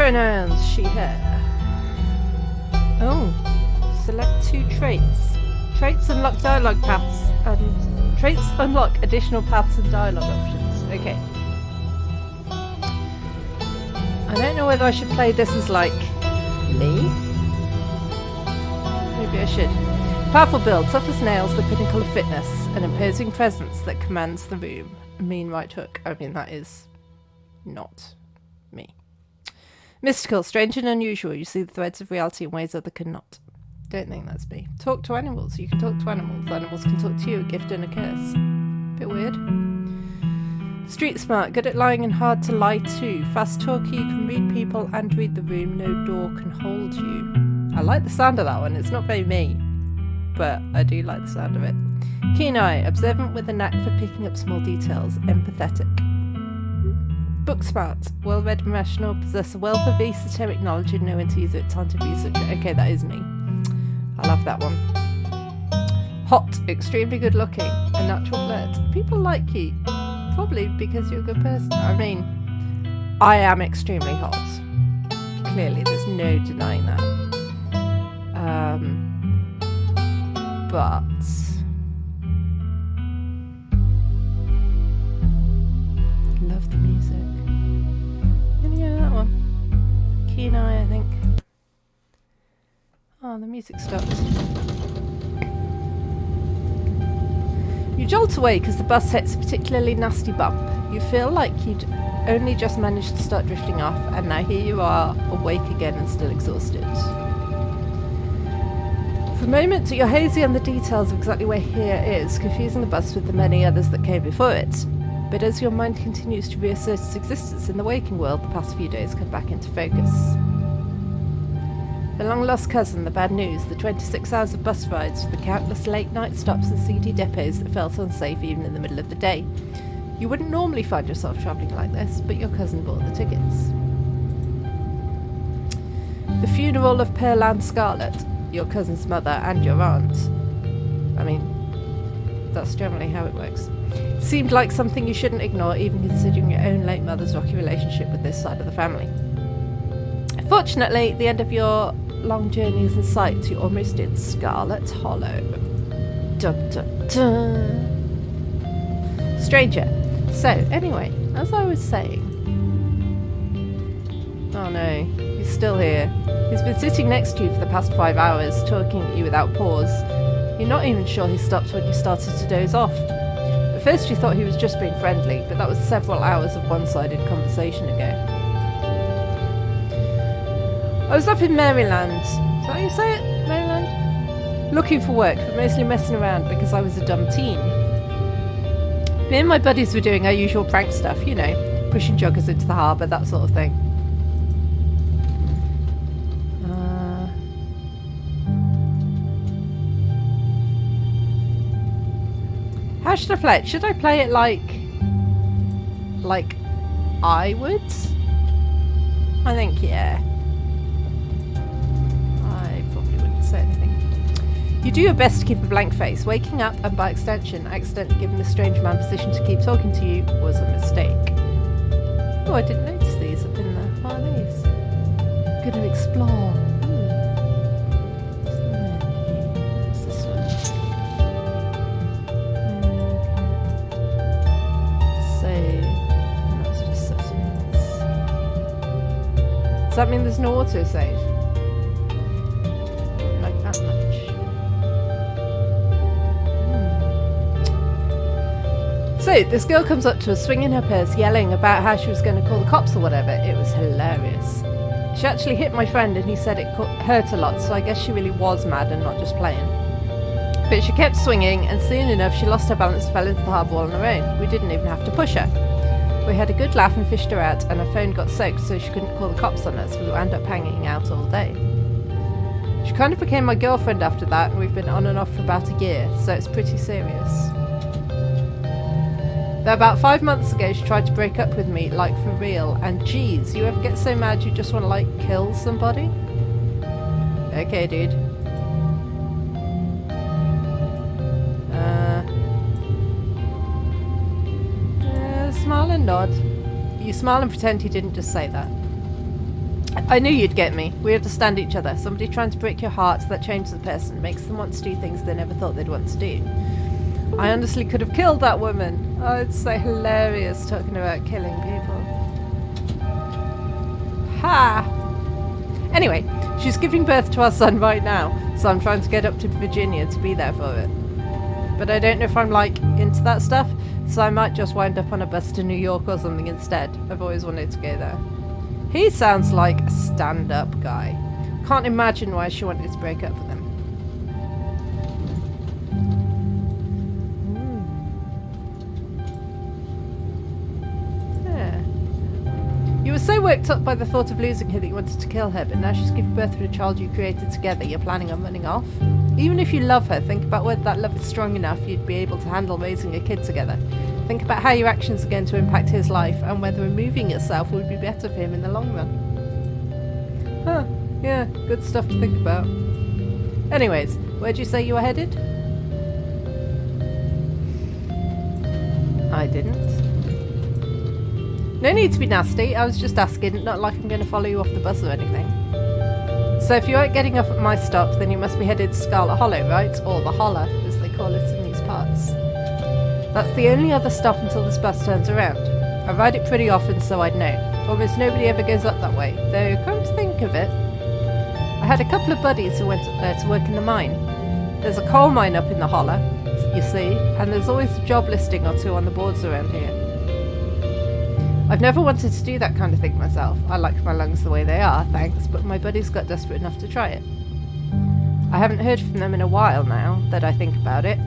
Pronouns, she, her. Oh, select 2 traits. Traits unlock dialogue paths, and traits unlock additional paths and dialogue options. Okay. I don't know whether I should play this as, like, me? Maybe I should. Powerful build, tough as nails, the pinnacle of fitness, an imposing presence that commands the room. A mean right hook. I mean, that is not me. Mystical, strange and unusual. You see the threads of reality in ways other cannot. Don't think that's me. Talk to animals. You can talk to animals. Animals can talk to you. A gift and a curse. Bit weird. Street smart, good at lying and hard to lie to. Fast talker, you can read people and read the room. No door can hold you. I like the sound of that one. It's not very me, but I do like the sound of it. Keen eye, observant with a knack for picking up small details. Empathetic. Book smart, well-read and rational, possess a wealth of esoteric knowledge and know when to use it, time to research it. Okay, that is me. I love that one. Hot, extremely good looking, a natural flirt. People like you, probably because you're a good person. I mean, I am extremely hot. Clearly, there's no denying that. But love the music. Yeah, that one. Keen eye, I think. Oh, the music stopped. You jolt away because the bus hits a particularly nasty bump. You feel like you'd only just managed to start drifting off, and now here you are, awake again and still exhausted. For a moment, you're hazy on the details of exactly where here is, confusing the bus with the many others that came before it. But as your mind continues to reassert its existence in the waking world, the past few days come back into focus. The long-lost cousin, the bad news, the 26 hours of bus rides, the countless late-night stops and seedy depots that felt unsafe even in the middle of the day. You wouldn't normally find yourself travelling like this, but your cousin bought the tickets. The funeral of Pearl and Scarlet, your cousin's mother and your aunt. I mean, that's generally how it works. Seemed like something you shouldn't ignore, even considering your own late mother's rocky relationship with this side of the family. Fortunately, the end of your long journey is in sight. You're almost in Scarlet Hollow. Dun dun dun. Stranger. So, anyway, as I was saying... Oh no, he's still here. He's been sitting next to you for the past 5 hours, talking at you without pause. You're not even sure he stopped when you started to doze off. At first you thought he was just being friendly, but that was several hours of one-sided conversation ago. I was up in Maryland. Is that how you say it? Maryland? Looking for work, but mostly messing around because I was a dumb teen. Me and my buddies were doing our usual prank stuff, you know, pushing joggers into the harbour, that sort of thing. How should I play it? Should I play it like I would? I think, yeah. I probably wouldn't say anything. You do your best to keep a blank face. Waking up and by extension, accidentally giving the strange man permission to keep talking to you was a mistake. Oh, I didn't notice these up in there. What are these? Gonna explore. What's this one? That's just settings. Does that mean there's no autosave? Like that much. So, this girl comes up to us, swinging her purse, yelling about how she was going to call the cops or whatever. It was hilarious. She actually hit my friend and he said it hurt a lot, so I guess she really was mad and not just playing. But she kept swinging, and soon enough she lost her balance and fell into the harbour all on her own. We didn't even have to push her. We had a good laugh and fished her out, and her phone got soaked so she couldn't call the cops on us. We wound up hanging out all day. She kind of became my girlfriend after that, and we've been on and off for about a year, so it's pretty serious. Though about 5 months ago she tried to break up with me, like for real, and geez, you ever get so mad you just want to like kill somebody? Okay, dude. Smile and nod. You smile and pretend he didn't just say that. I knew you'd get me. We understand each other. Somebody trying to break your heart, that changes a person, makes them want to do things they never thought they'd want to do. I honestly could have killed that woman. Oh, it's so hilarious talking about killing people. Ha! Anyway, she's giving birth to our son right now, so I'm trying to get up to Virginia to be there for it. But I don't know if I'm, like, into that stuff, so I might just wind up on a bus to New York or something instead. I've always wanted to go there. He sounds like a stand-up guy. Can't imagine why she wanted to break up with him. Yeah. You were so worked up by the thought of losing her that you wanted to kill her, but now she's given birth to a child you created together. You're planning on running off? Even if you love her, think about whether that love is strong enough you'd be able to handle raising a kid together. Think about how your actions are going to impact his life and whether removing yourself would be better for him in the long run. Huh, yeah, good stuff to think about. Anyways, where'd you say you were headed? I didn't. No need to be nasty, I was just asking, not like I'm going to follow you off the bus or anything. So if you aren't getting off at my stop, then you must be headed to Scarlet Hollow, right? Or the Holler, as they call it in these parts. That's the only other stop until this bus turns around. I ride it pretty often, so I'd know. Almost nobody ever goes up that way, though come to think of it, I had a couple of buddies who went up there to work in the mine. There's a coal mine up in the Holler, you see, and there's always a job listing or two on the boards around here. I've never wanted to do that kind of thing myself. I like my lungs the way they are, thanks, but my buddies got desperate enough to try it. I haven't heard from them in a while now, that I think about it.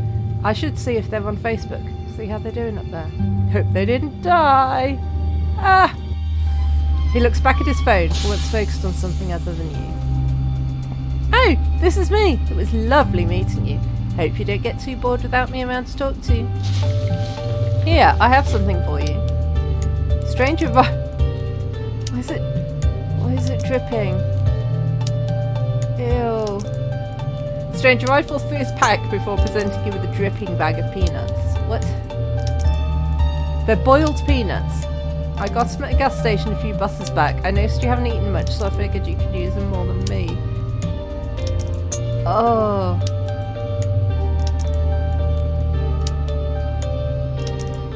I should see if they're on Facebook, see how they're doing up there. Hope they didn't die! Ah! He looks back at his phone, for once focused on something other than you. Oh, this is me! It was lovely meeting you. Hope you don't get too bored without me around to talk to. Here, I have something for you. Stranger Why is it dripping? Ew. Stranger rifles through his pack before presenting you with a dripping bag of peanuts. What? They're boiled peanuts. I got them at a gas station a few buses back. I noticed you haven't eaten much, so I figured you could use them more than me. Oh.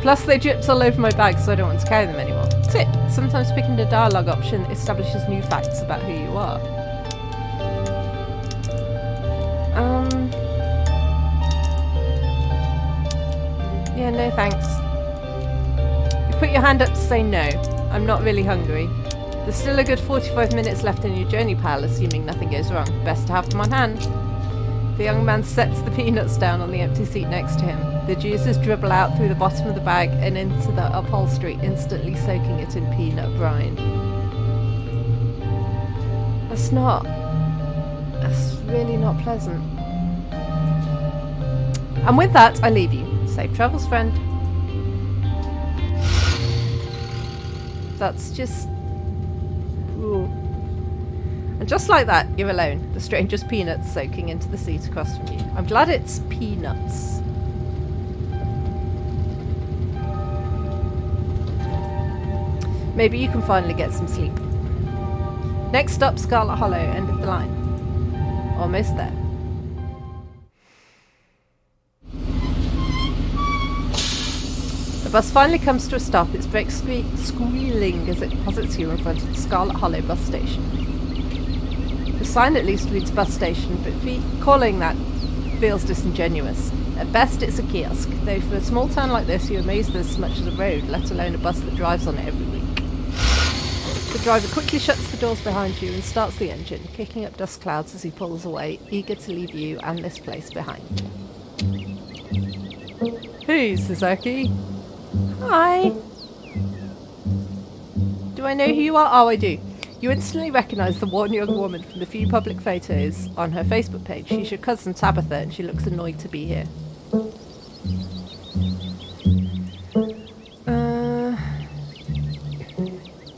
Plus they dripped all over my bag, so I don't want to carry them anymore. Tip, sometimes picking the dialogue option establishes new facts about who you are. Yeah, no thanks. You put your hand up to say no. I'm not really hungry. There's still a good 45 minutes left in your journey, pal, assuming nothing goes wrong. Best to have them on hand. The young man sets the peanuts down on the empty seat next to him. The juices dribble out through the bottom of the bag and into the upholstery, instantly soaking it in peanut brine. That's really not pleasant. And with that, I leave you. Safe travels, friend. That's just... Ooh. And just like that, you're alone. The stranger's peanuts soaking into the seat across from you. I'm glad it's peanuts. Maybe you can finally get some sleep. Next stop, Scarlet Hollow, end of the line. Almost there. The bus finally comes to a stop, its brakes squealing as it posits you in front of the Scarlet Hollow bus station. The sign at least reads bus station, but calling that feels disingenuous. At best it's a kiosk, though for a small town like this you're amazed there's as much as a road, let alone a bus that drives on it every week. The driver quickly shuts the doors behind you and starts the engine, kicking up dust clouds as he pulls away, eager to leave you and this place behind. Hey, Sasaki. Hi. Do I know who you are? Oh, I do. You instantly recognise the one young woman from the few public photos on her Facebook page. She's your cousin Tabitha and she looks annoyed to be here.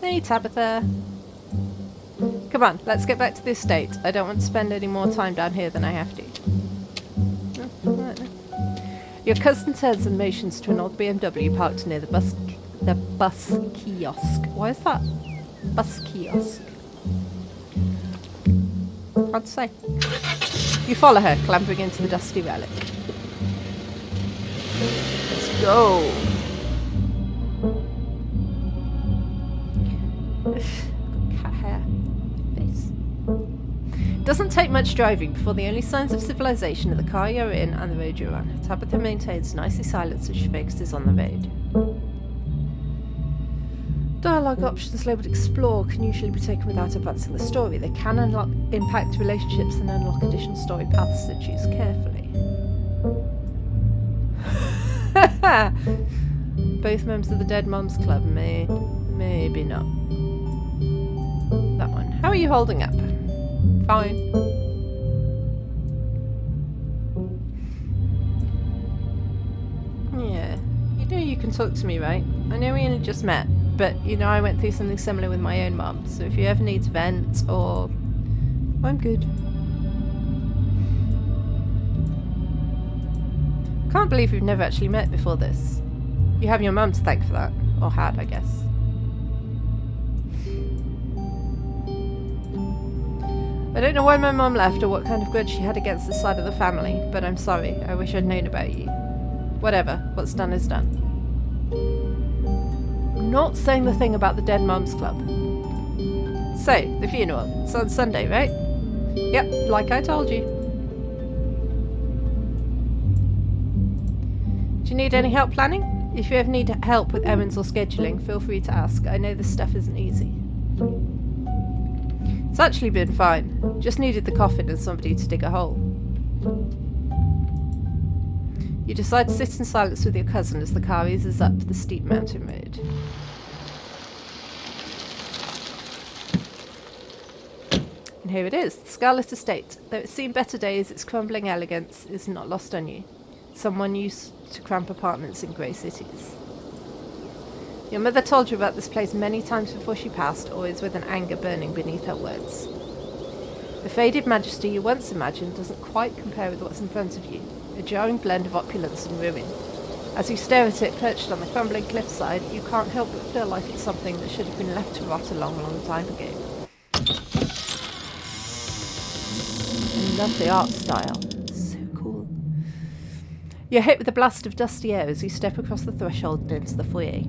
Hey Tabitha. Come on, let's get back to the estate. I don't want to spend any more time down here than I have to. Your cousin turns and motions to an old BMW parked near the bus kiosk. Why is that? Bus kiosk. Hard to say. You follow her, clambering into the dusty relic. Let's go. Cat hair. Face. Doesn't take much driving before the only signs of civilization are the car you're in and the road you're on. Tabitha maintains nicely silent as she focuses on the road. Dialogue options labelled Explore can usually be taken without advancing the story. They can impact relationships and unlock additional story paths, so choose carefully. Both members of the Dead Moms Club maybe not. That one. How are you holding up? Fine. Yeah. You know you can talk to me, right? I know we only just met. But, you know, I went through something similar with my own mum, so if you ever need to vent or... I'm good. Can't believe we've never actually met before this. You have your mum to thank for that. Or had, I guess. I don't know why my mum left or what kind of grudge she had against this side of the family, but I'm sorry. I wish I'd known about you. Whatever. What's done is done. Not saying the thing about the Dead Mums Club. So, the funeral. It's on Sunday, right? Yep, like I told you. Do you need any help planning? If you ever need help with errands or scheduling, feel free to ask. I know this stuff isn't easy. It's actually been fine. Just needed the coffin and somebody to dig a hole. You decide to sit in silence with your cousin as the car eases up the steep mountain road. And here it is, the Scarlet estate. Though it's seen better days, its crumbling elegance is not lost on you. Someone used to cramp apartments in grey cities. Your mother told you about this place many times before she passed, always with an anger burning beneath her words. The faded majesty you once imagined doesn't quite compare with what's in front of you, a jarring blend of opulence and ruin. As you stare at it perched on the crumbling cliffside, you can't help but feel like it's something that should have been left to rot a long, long time ago. I love the art style. It's so cool. You're hit with a blast of dusty air as you step across the threshold and into the foyer.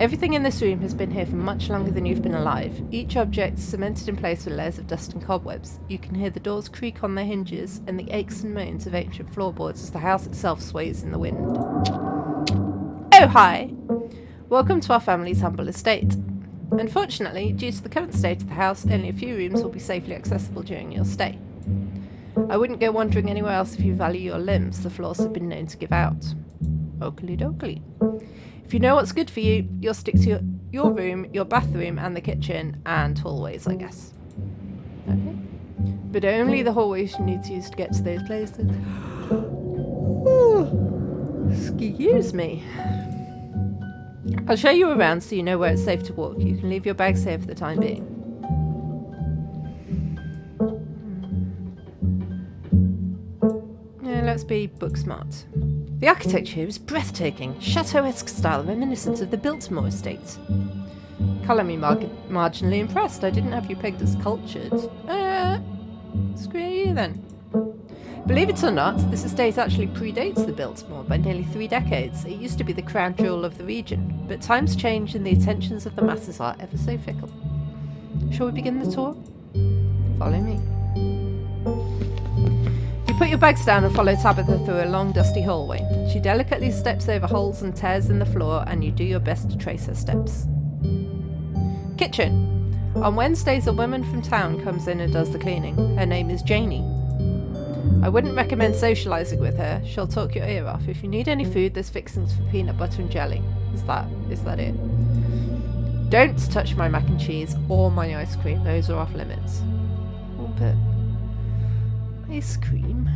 Everything in this room has been here for much longer than you've been alive. Each object cemented in place with layers of dust and cobwebs. You can hear the doors creak on their hinges and the aches and moans of ancient floorboards as the house itself sways in the wind. Oh, hi! Welcome to our family's humble estate. Unfortunately, due to the current state of the house, only a few rooms will be safely accessible during your stay. I wouldn't go wandering anywhere else if you value your limbs. The floors have been known to give out. Oakley dokley. If you know what's good for you, you'll stick to your room, your bathroom, and the kitchen, and hallways, I guess. Okay. But only the hallways you need to use to get to those places. Excuse me. I'll show you around so you know where it's safe to walk. You can leave your bags here for the time being. Yeah, let's be book smart. The architecture here is breathtaking, chateau-esque style reminiscent of the Biltmore estate. Colour me marginally impressed. I didn't have you pegged as cultured. Screw you then. Believe it or not, this estate actually predates the Biltmore by nearly 3 decades. It used to be the crown jewel of the region, but times change and the attentions of the masses are ever so fickle. Shall we begin the tour? Follow me. You put your bags down and follow Tabitha through a long dusty hallway. She delicately steps over holes and tears in the floor, and you do your best to trace her steps. Kitchen. On Wednesdays, a woman from town comes in and does the cleaning. Her name is Janie. I wouldn't recommend socialising with her. She'll talk your ear off. If you need any food, there's fixings for peanut butter and jelly. Is that it? Don't touch my mac and cheese or my ice cream. Those are off limits. Oh, but... ice cream?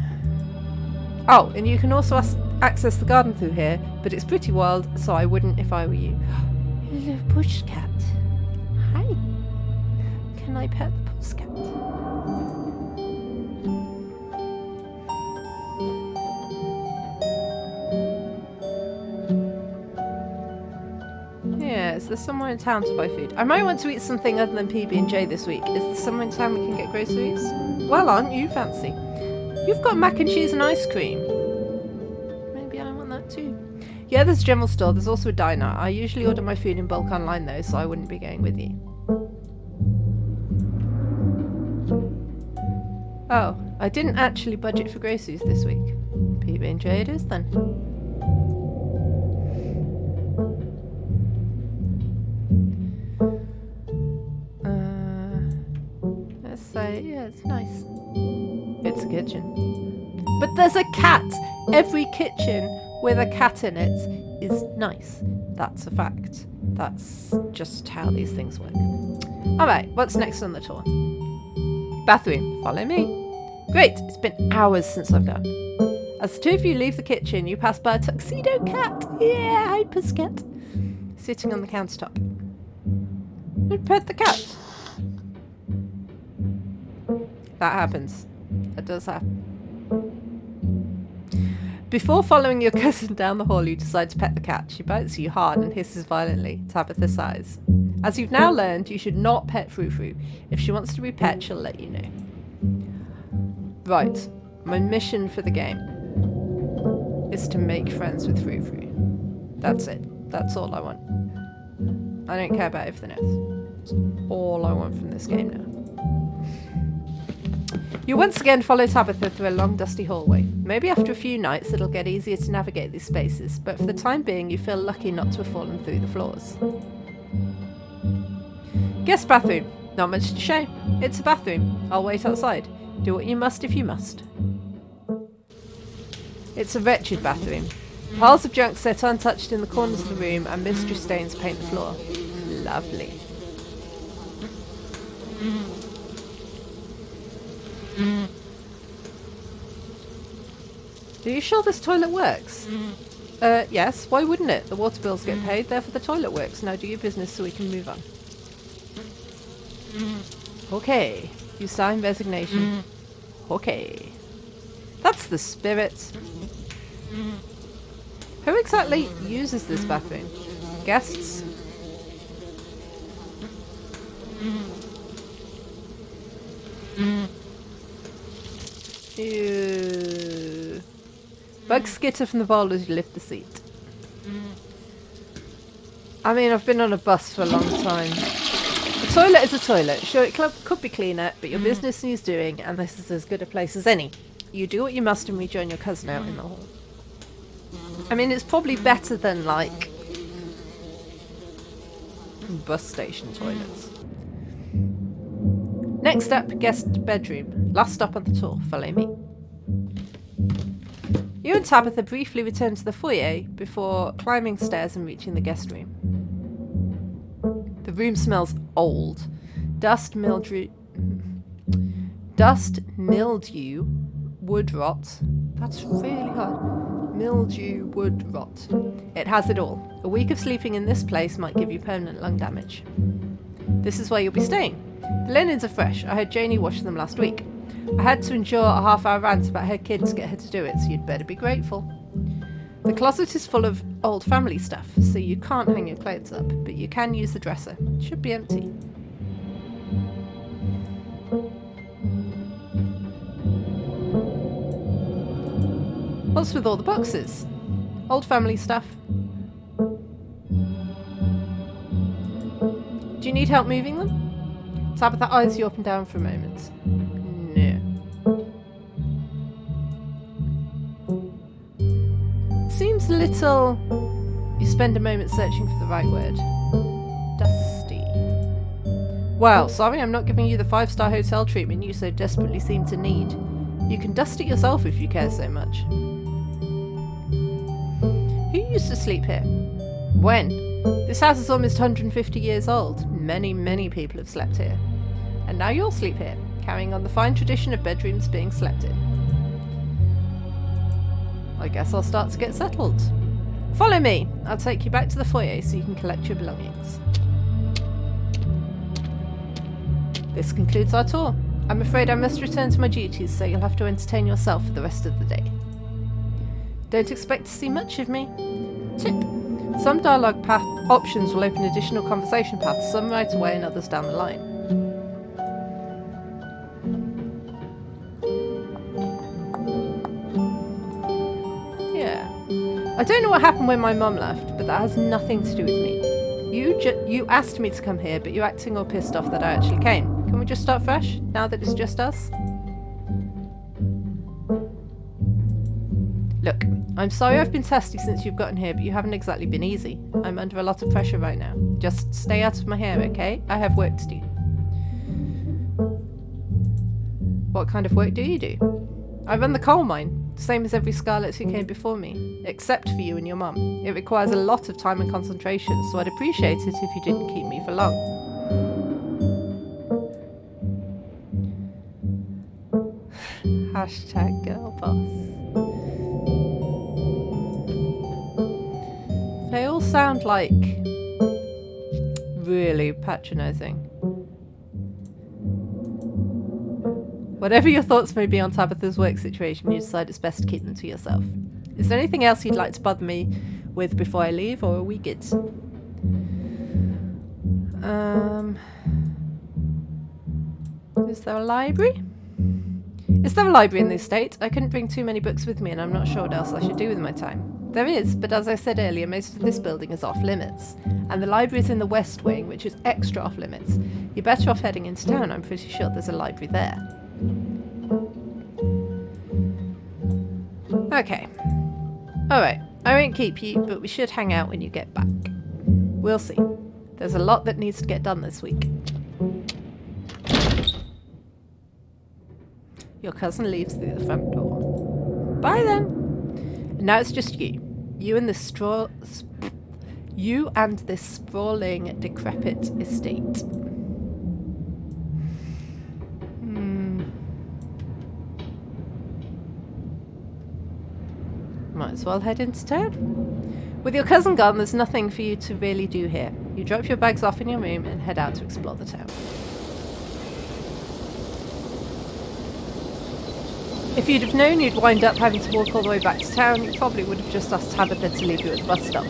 Oh, and you can also access the garden through here, but it's pretty wild, so I wouldn't if I were you. Hello, bush cat. Hi. Can I pet the pusscat? Yeah, it's there somewhere in town to buy food? I might want to eat something other than PB&J this week. Is there somewhere in town we can get groceries? Well, aren't you fancy? You've got mac and cheese and ice cream. Maybe I want that too. Yeah, there's a general store. There's also a diner. I usually order my food in bulk online though, so I wouldn't be going with you. Oh, I didn't actually budget for groceries this week. PB&J it is then. Let's say, yeah, it's nice. It's a kitchen. But there's a cat! Every kitchen with a cat in it is nice. That's a fact. That's just how these things work. Alright, what's next on the tour? Bathroom. Follow me. Great, it's been hours since I've gone. As the two of you leave the kitchen, you pass by a tuxedo cat. Yeah, hi, Pussycat. Sitting on the countertop. Who'd pet the cat? That happens. That does happen. Before following your cousin down the hall, you decide to pet the cat. She bites you hard and hisses violently. Tabitha sighs. As you've now learned, you should not pet Frou Frou. If she wants to be pet, she'll let you know. Right, my mission for the game is to make friends with Frou Frou. That's it. That's all I want. I don't care about everything else. That's all I want from this game now. You once again follow Tabitha through a long dusty hallway. Maybe after a few nights it'll get easier to navigate these spaces, but for the time being you feel lucky not to have fallen through the floors. Guest bathroom. Not much to show. It's a bathroom. I'll wait outside. Do what you must if you must. It's a wretched bathroom. Piles of junk set untouched in the corners of the room and mystery stains paint the floor. Lovely. Are you sure this toilet works? Yes, why wouldn't it? The water bills get paid, therefore the toilet works. Now do your business so we can move on. Okay, you sign resignation. Okay. That's the spirit. Who exactly uses this bathroom? Guests? Ew. Bugs skitter from the bowl as you lift the seat. I mean, I've been on a bus for a long time. A toilet is a toilet. Sure, it could be cleaner, but your business needs doing, and this is as good a place as any. You do what you must and rejoin your cousin out in the hall. I mean, it's probably better than, like, bus station toilets. Next up, guest bedroom. Last stop on the tour. Follow me. You and Tabitha briefly return to the foyer before climbing stairs and reaching the guest room. The room smells old. Dust, mildew, wood rot. That's really hard. Mildew, wood rot. It has it all. A week of sleeping in this place might give you permanent lung damage. This is where you'll be staying. The linens are fresh. I had Janie wash them last week. I had to endure a half-hour rant about her kid to get her to do it, so you'd better be grateful. The closet is full of old family stuff, so you can't hang your clothes up, but you can use the dresser. It should be empty. What's with all the boxes? Old family stuff. Do you need help moving them? Tabitha eyes you up and down for a moment. No. Seems a little... You spend a moment searching for the right word. Dusty. Well, sorry I'm not giving you the 5-star hotel treatment you so desperately seem to need. You can dust it yourself if you care so much. Who used to sleep here? When? This house is almost 150 years old. Many, many people have slept here. And now you'll sleep here, carrying on the fine tradition of bedrooms being slept in. I guess I'll start to get settled. Follow me. I'll take you back to the foyer so you can collect your belongings. This concludes our tour. I'm afraid I must return to my duties, so you'll have to entertain yourself for the rest of the day. Don't expect to see much of me. Tip. Some dialogue path options will open additional conversation paths, some right away and others down the line. Yeah. I don't know what happened when my mum left, but that has nothing to do with me. You asked me to come here, but you're acting all pissed off that I actually came. Can we just start fresh, now that it's just us? Look, I'm sorry I've been testy since you've gotten here, but you haven't exactly been easy. I'm under a lot of pressure right now. Just stay out of my hair, okay? I have work to do. What kind of work do you do? I run the coal mine, same as every Scarlet who came before me, except for you and your mum. It requires a lot of time and concentration, so I'd appreciate it if you didn't keep me for long. Hashtag girl boss. They all sound like really patronising. Whatever your thoughts may be on Tabitha's work situation, you decide it's best to keep them to yourself. Is there anything else you'd like to bother me with before I leave, or are we good? Is there a library? Is there a library in the estate? I couldn't bring too many books with me, and I'm not sure what else I should do with my time. There is, but as I said earlier, most of this building is off limits, and the library is in the west wing, which is extra off limits. You're better off heading into town. I'm pretty sure there's a library there. Okay. Alright, I won't keep you, but we should hang out when you get back. We'll see. There's a lot that needs to get done this week. Your cousin leaves through the front door. Bye then! And now it's just you. You and this sprawling, decrepit estate. Might as well head into town. With your cousin gone, there's nothing for you to really do here. You drop your bags off in your room and head out to explore the town. If you'd have known you'd wind up having to walk all the way back to town, you probably would have just asked Tabitha to leave you at the bus stop,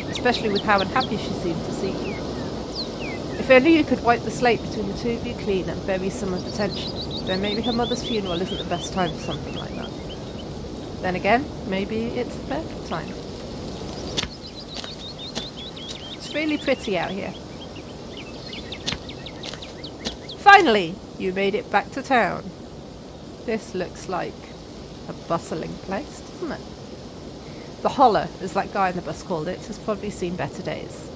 especially with how unhappy she seemed to see you. If only you could wipe the slate between the two of you clean and bury some of the tension, then maybe her mother's funeral isn't the best time for something like that. Then again, maybe it's the perfect time. It's really pretty out here. Finally, you made it back to town. This looks like a bustling place, doesn't it? The Holler, as that guy in the bus called it, has probably seen better days.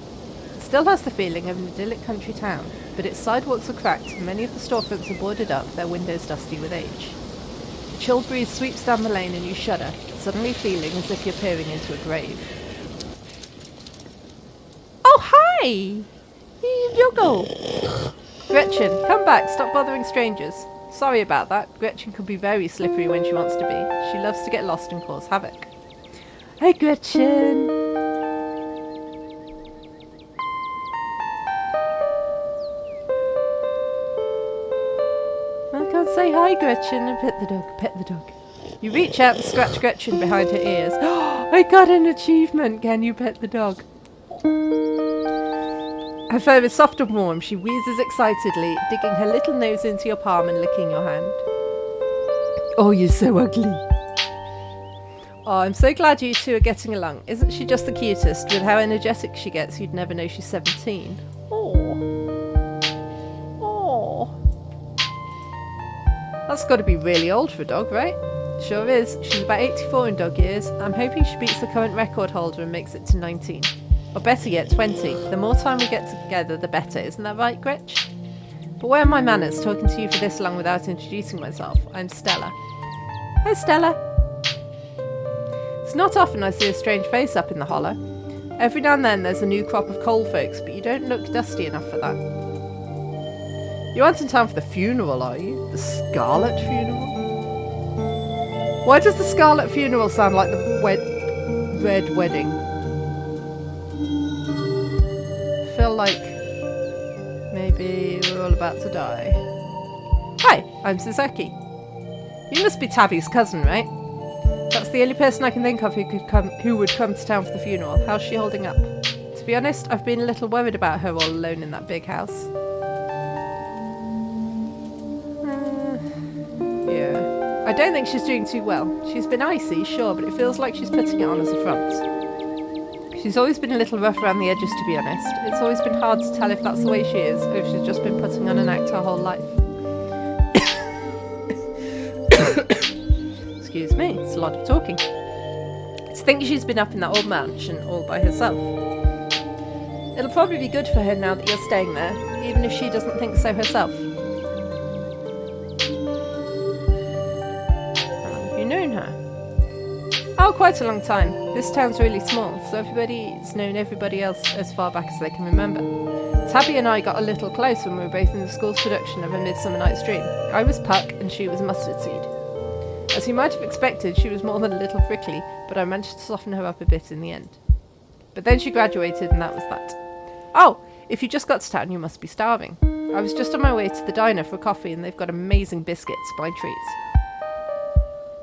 It still has the feeling of an idyllic country town, but its sidewalks are cracked and many of the storefronts are boarded up, their windows dusty with age. A chill breeze sweeps down the lane and you shudder, suddenly feeling as if you're peering into a grave. Oh, hi! Yogo! Gretchen, come back, stop bothering strangers. Sorry about that. Gretchen can be very slippery when she wants to be. She loves to get lost and cause havoc. Hey, Gretchen! I can't say hi, Gretchen, and pet the dog, pet the dog. You reach out and scratch Gretchen behind her ears. Oh, I got an achievement! Can you pet the dog? Her fur is soft and warm. She wheezes excitedly, digging her little nose into your palm and licking your hand. Oh, you're so ugly. Oh, I'm so glad you two are getting along. Isn't she just the cutest? With how energetic she gets, you'd never know she's 17. Oh. Oh. That's got to be really old for a dog, right? Sure is. She's about 84 in dog years. I'm hoping she beats the current record holder and makes it to 19. Or better yet, 20. The more time we get together, the better. Isn't that right, Gretch? But where are my manners, talking to you for this long without introducing myself? I'm Stella. Hi, Stella. It's not often I see a strange face up in the Holler. Every now and then there's a new crop of coal folks, but you don't look dusty enough for that. You aren't in town for the funeral, are you? The Scarlet funeral? Why does the Scarlet funeral sound like the red wedding? Feel like maybe we're all about to die. Hi, I'm Sasaki. You must be Tabby's cousin, right? That's the only person I can think of who would come to town for the funeral. How's she holding up? To be honest, I've been a little worried about her all alone in that big house. Yeah. I don't think she's doing too well. She's been icy, sure, but it feels like she's putting it on as a front. She's always been a little rough around the edges, to be honest. It's always been hard to tell if that's the way she is, or if she's just been putting on an act her whole life. Excuse me, it's a lot of talking. To think she's been up in that old mansion all by herself. It'll probably be good for her now that you're staying there, even if she doesn't think so herself. How long have you known her? Oh, quite a long time. This town's really small, so everybody's known everybody else as far back as they can remember. Tabby and I got a little close when we were both in the school's production of A Midsummer Night's Dream. I was Puck and she was Mustard Seed. As you might have expected, she was more than a little prickly, but I managed to soften her up a bit in the end. But then she graduated and that was that. Oh, if you just got to town, you must be starving. I was just on my way to the diner for coffee and they've got amazing biscuits, my treat.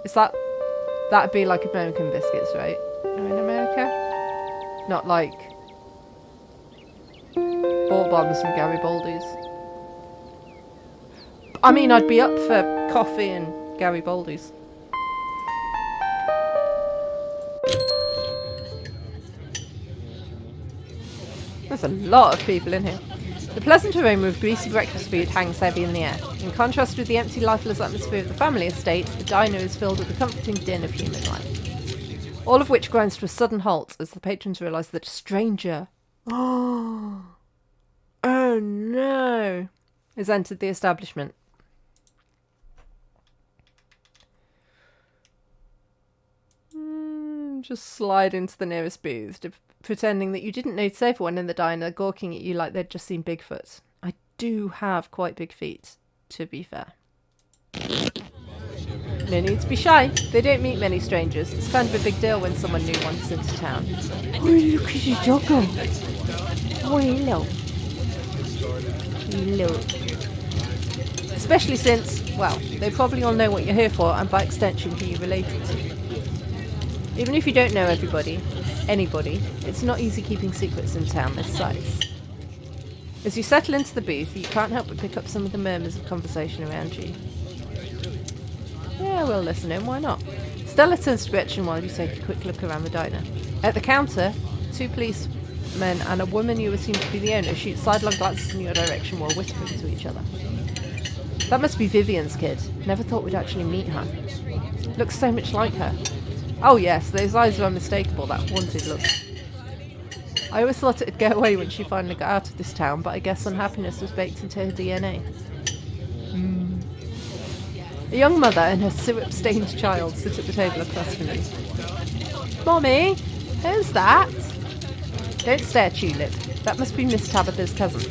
Is that'd be like American biscuits, right? In America? Not like Bourbons from Garibaldi's. I mean, I'd be up for coffee and Garibaldi's. There's a lot of people in here. The pleasant aroma of greasy breakfast food hangs heavy in the air. In contrast with the empty, lifeless atmosphere of the family estate, the diner is filled with the comforting din of human life. All of which grinds to a sudden halt as the patrons realise that a stranger, oh no, has entered the establishment. Just slide into the nearest booth, pretending that you didn't notice everyone in the diner gawking at you like they'd just seen Bigfoot. I do have quite big feet, to be fair. No need to be shy. They don't meet many strangers. It's kind of a big deal when someone new wanders into town. Oh, look at your doggo. Oh, hello. Hello. Especially since, well, they probably all know what you're here for and by extension who you're related to. Even if you don't know anybody, it's not easy keeping secrets in town this size. As you settle into the booth, you can't help but pick up some of the murmurs of conversation around you. Yeah, we'll listen in, why not? Stella turns to Gretchen while you take a quick look around the diner. At the counter, 2 policemen and a woman you assume to be the owner shoot sidelong glances in your direction while whispering to each other. That must be Vivian's kid. Never thought we'd actually meet her. Looks so much like her. Oh yes, those eyes are unmistakable, that haunted look. I always thought it'd go away when she finally got out of this town, but I guess unhappiness was baked into her DNA. A young mother and her syrup-stained child sit at the table across from you. Mommy, who's that? Don't stare, Tulip. That must be Miss Tabitha's cousin.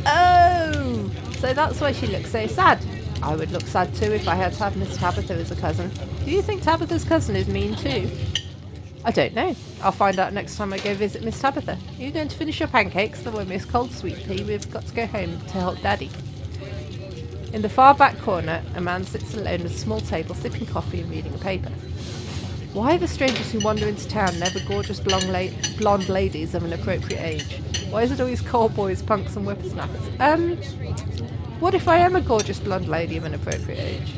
Oh, so that's why she looks so sad. I would look sad too if I had to have Miss Tabitha as a cousin. Do you think Tabitha's cousin is mean too? I don't know. I'll find out next time I go visit Miss Tabitha. Are you going to finish your pancakes? They were Miss Cold Sweet Pea. We've got to go home to help Daddy. In the far back corner, a man sits alone at a small table sipping coffee and reading a paper. Why are the strangers who wander into town never gorgeous blonde ladies of an appropriate age? Why is it always cowboys, punks and whippersnappers? What if I am a gorgeous blonde lady of an appropriate age?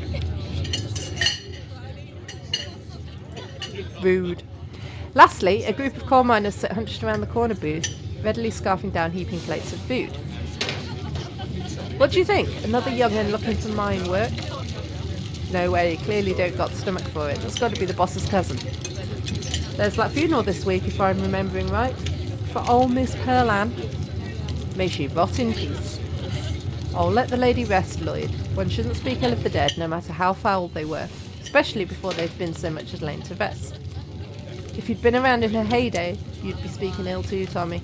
Rude. Lastly, a group of coal miners sit hunched around the corner booth, readily scarfing down heaping plates of food. What do you think? Another young'un looking for mine work? No way, you clearly don't got the stomach for it. That's got to be the boss's cousin. There's that funeral this week, if I'm remembering right. For old Miss Pearl Ann. May she rot in peace. Oh, let the lady rest, Lloyd. One shouldn't speak ill of the dead, no matter how foul they were, especially before they've been so much as lain to rest. If you'd been around in her heyday, you'd be speaking ill too, Tommy.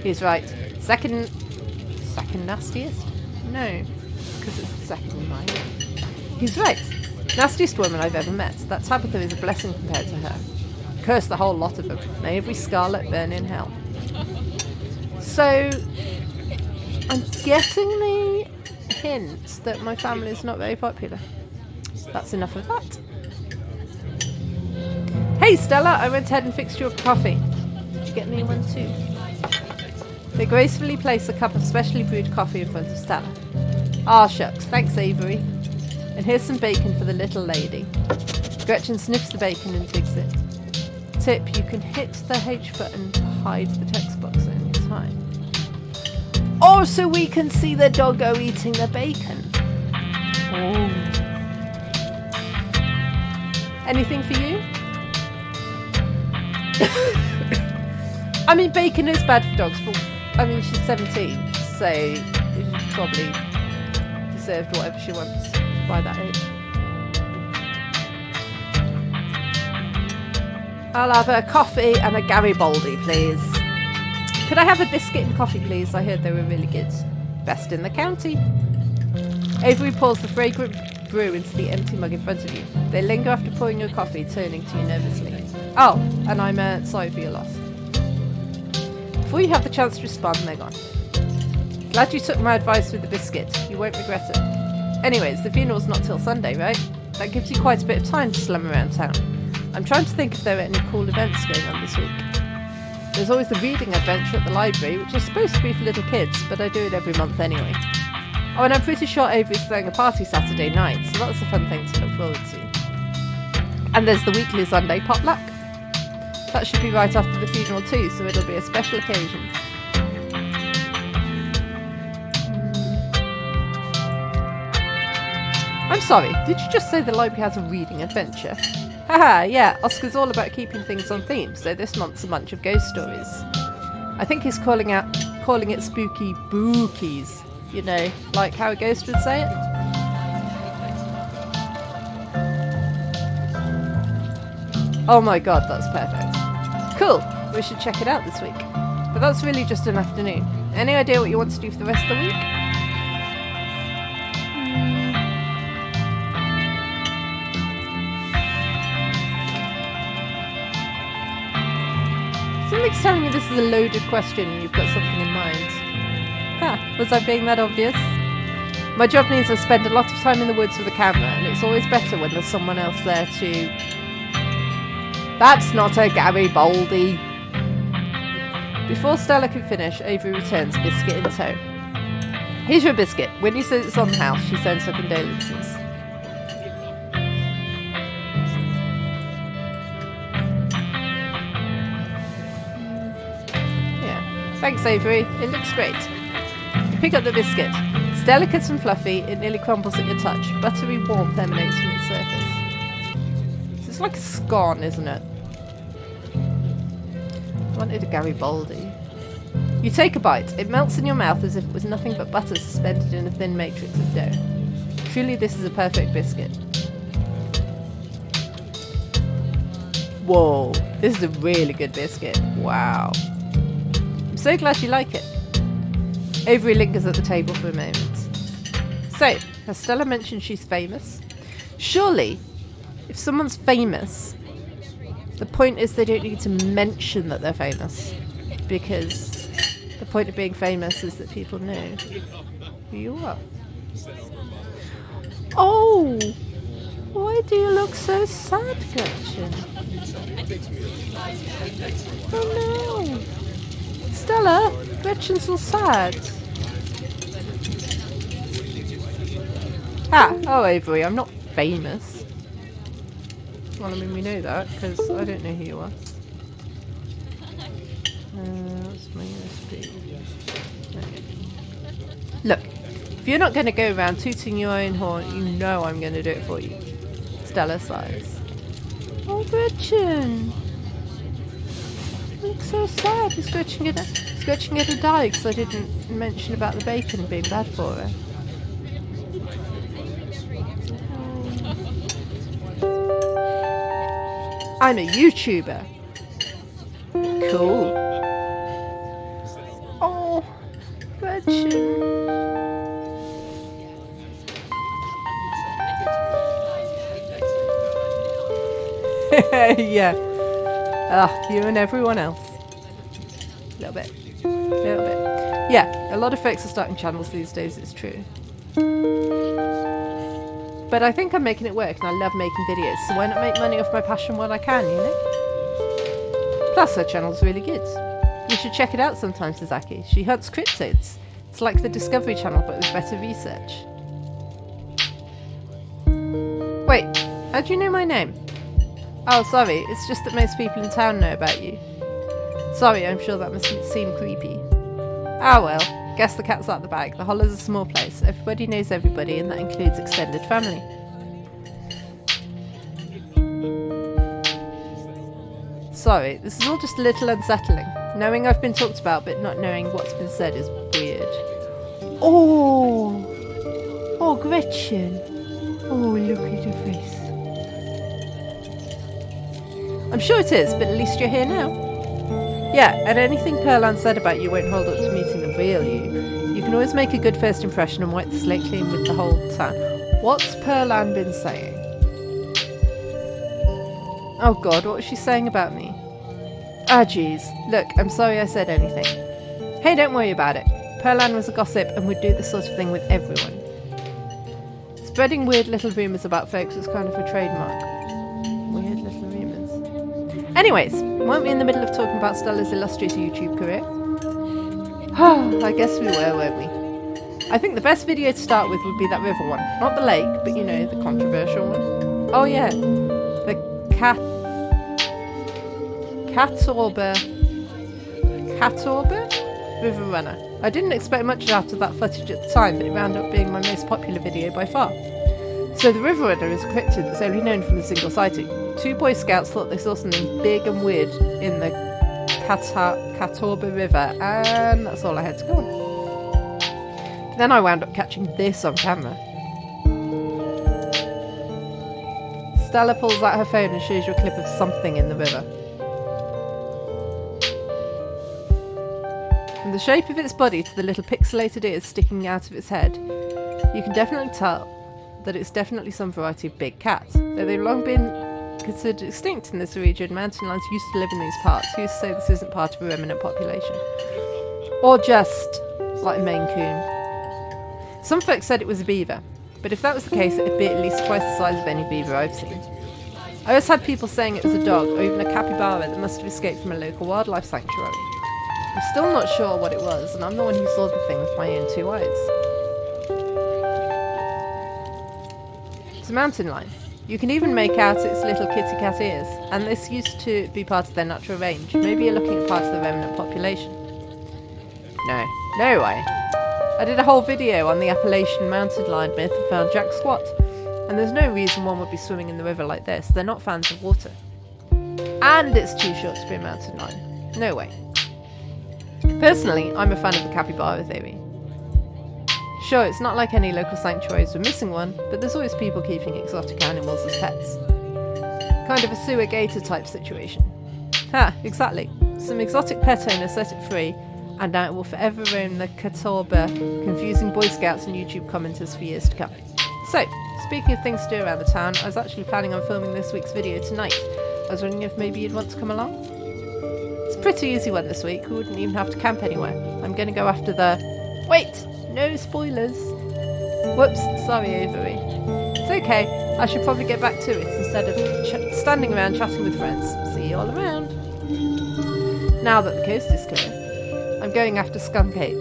He's right. Second nastiest? No, because it's the second in mine. He's right. Nastiest woman I've ever met. That Tabitha is a blessing compared to her. Curse the whole lot of them. May every Scarlet burn in hell. So, I'm getting the hint that my family is not very popular. That's enough of that. Hey Stella, I went ahead and fixed you a coffee. Did you get me one too? They gracefully place a cup of specially brewed coffee in front of Stella. Ah, shucks. Thanks, Avery. And here's some bacon for the little lady. Gretchen sniffs the bacon and digs it. Tip, you can hit the H button to hide the text box at any time. Oh, so we can see the doggo eating the bacon. Oh. Anything for you? I mean, bacon is bad for dogs, but I mean, she's 17, so she's probably deserved whatever she wants by that age. I'll have a coffee and a Garibaldi, please. Could I have a biscuit and coffee, please? I heard they were really good. Best in the county. Avery pours the fragrant brew into the empty mug in front of you. They linger after pouring your coffee, turning to you nervously. Oh, and I'm sorry for your loss. Before you have the chance to respond, they're gone. Glad you took my advice with the biscuit. You won't regret it. Anyways, the funeral's not till Sunday, right? That gives you quite a bit of time to slum around town. I'm trying to think if there are any cool events going on this week. There's always the reading adventure at the library, which is supposed to be for little kids, but I do it every month anyway. Oh, and I'm pretty sure Avery's throwing a party Saturday night, so that's a fun thing to look forward to. And there's the weekly Sunday potluck. That should be right after the funeral too, so it'll be a special occasion. I'm sorry, did you just say the library has a reading adventure? Haha, yeah, Oscar's all about keeping things on theme, so this month's a bunch of ghost stories. I think he's calling it spooky bookies, you know, like how a ghost would say it. Oh my god, that's perfect. Cool, we should check it out this week. But that's really just an afternoon. Any idea what you want to do for the rest of the week? Something's telling me this is a loaded question and you've got something in mind. Ah, was I being that obvious? My job means I spend a lot of time in the woods with a camera, and it's always better when there's someone else there to... That's not a Garibaldi! Before Stella can finish, Avery returns, biscuit in tow. Here's your biscuit. When he says it's on the house, she sends her condolences. Thanks, Avery. It looks great. You pick up the biscuit. It's delicate and fluffy. It nearly crumbles at your touch. Buttery warmth emanates from its surface. It's like a scone, isn't it? I wanted a Garibaldi. You take a bite. It melts in your mouth as if it was nothing but butter suspended in a thin matrix of dough. Truly, this is a perfect biscuit. Whoa, this is a really good biscuit. Wow. So glad you like it. Avery lingers at the table for a moment. So, has Stella mentioned she's famous? Surely, if someone's famous, the point is they don't need to mention that they're famous. Because the point of being famous is that people know who you are. Oh! Why do you look so sad, Gretchen? Oh no! Stella, Gretchen's all sad. Ah, oh Avery, I'm not famous. Well, I mean, we know that, because I don't know who you are. What's my USB? Okay. Look, if you're not going to go around tooting your own horn, you know I'm going to do it for you. Stella sighs. Oh, Gretchen! Looks so sad. Is Gretchen gonna die because I didn't mention about the bacon being bad for her? I'm a YouTuber. Cool. Oh, Gretchen. Yeah. You and everyone else. A little bit. Yeah, a lot of folks are starting channels these days, it's true. But I think I'm making it work and I love making videos, so why not make money off my passion while I can, you know? Plus her channel's really good. You should check it out sometime, Sasaki. She hunts cryptids. It's like the Discovery Channel but with better research. Wait, how do you know my name? Oh, sorry, it's just that most people in town know about you. Sorry, I'm sure that must seem creepy. Ah well, guess the cat's out the bag. The Hollow's a small place. Everybody knows everybody, and that includes extended family. Sorry, this is all just a little unsettling. Knowing I've been talked about but not knowing what's been said is weird. Oh! Oh, Gretchen! Oh, look at her face. I'm sure it is, but at least you're here now. Yeah, and anything Pearlan said about you won't hold up to meeting the real you. You can always make a good first impression and wipe the slate clean with the whole town. What's Pearlan been saying? Oh god, what was she saying about me? Ah, jeez. Look, I'm sorry I said anything. Hey, don't worry about it. Pearlan was a gossip and would do this sort of thing with everyone. Spreading weird little rumours about folks was kind of a trademark. Weird little rumours. Anyways, weren't we in the middle of talking about Stella's illustrious YouTube career? I guess we were, weren't we? I think the best video to start with would be that river one. Not the lake, but you know, the controversial one. Oh yeah, the Catorba River Runner. I didn't expect much out of that footage at the time, but it wound up being my most popular video by far. So the River Runner is a cryptid that's only known from a single sighting. 2 Boy Scouts thought they saw something big and weird in the Catorba River, and that's all I had to go on. Then I wound up catching this on camera. Stella pulls out her phone and shows you a clip of something in the river. From the shape of its body to the little pixelated ears sticking out of its head, you can definitely tell that it's definitely some variety of big cat. Though they've long been considered extinct in this region, mountain lions used to live in these parts. Who's to say this isn't part of a remnant population? Or just like a Maine Coon. Some folks said it was a beaver, but if that was the case, it'd be at least twice the size of any beaver I've seen. I always had people saying it was a dog, or even a capybara that must have escaped from a local wildlife sanctuary. I'm still not sure what it was, and I'm the one who saw the thing with my own 2 eyes. It's a mountain lion. You can even make out its little kitty cat ears, and this used to be part of their natural range. Maybe you're looking at part of the remnant population. No way. I did a whole video on the Appalachian mountain lion myth and found Jack Squat, and there's no reason one would be swimming in the river like this. They're not fans of water. And it's too short to be a mountain lion. No way. Personally, I'm a fan of the capybara theory. Sure, it's not like any local sanctuaries were missing one, but there's always people keeping exotic animals as pets. Kind of a sewer gator type situation. Ha, exactly. Some exotic pet owner set it free, and now it will forever roam the Catorba, confusing Boy Scouts and YouTube commenters for years to come. So, speaking of things to do around the town, I was actually planning on filming this week's video tonight. I was wondering if maybe you'd want to come along? It's a pretty easy one this week, we wouldn't even have to camp anywhere. I'm going to go after the... Wait! No spoilers! Whoops, sorry Avery. It's okay, I should probably get back to it instead of standing around chatting with friends. See you all around! Now that the coast is clear, I'm going after Skunk Ape.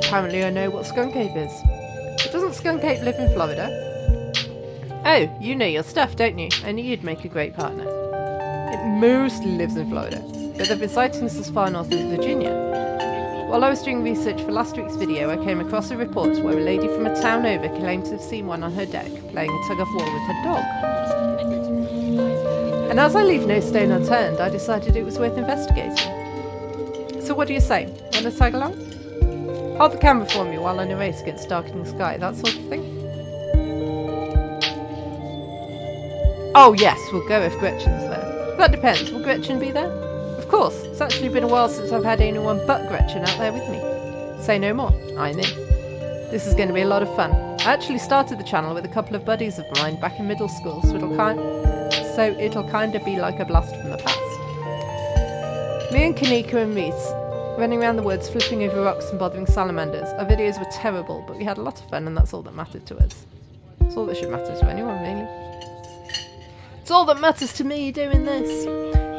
Apparently I know what Skunk Ape is. But doesn't Skunk Ape live in Florida? Oh, you know your stuff, don't you? I knew you'd make a great partner. It mostly lives in Florida, but there have been sightings as far north as Virginia. While I was doing research for last week's video, I came across a report where a lady from a town over claimed to have seen one on her deck, playing a tug-of-war with her dog. And as I leave no stone unturned, I decided it was worth investigating. So what do you say? Want to tag along? Hold the camera for me while I narrate against darkening sky, that sort of thing? Oh yes, we'll go if Gretchen's there. That depends, will Gretchen be there? Of course, it's actually been a while since I've had anyone but Gretchen out there with me. Say no more, I'm in. This is going to be a lot of fun. I actually started the channel with a couple of buddies of mine back in middle school, so it'll kind of be like a blast from the past. Me and Kanika and Reese running around the woods, flipping over rocks and bothering salamanders. Our videos were terrible, but we had a lot of fun and that's all that mattered to us. It's all that should matter to anyone, really. It's all that matters to me doing this.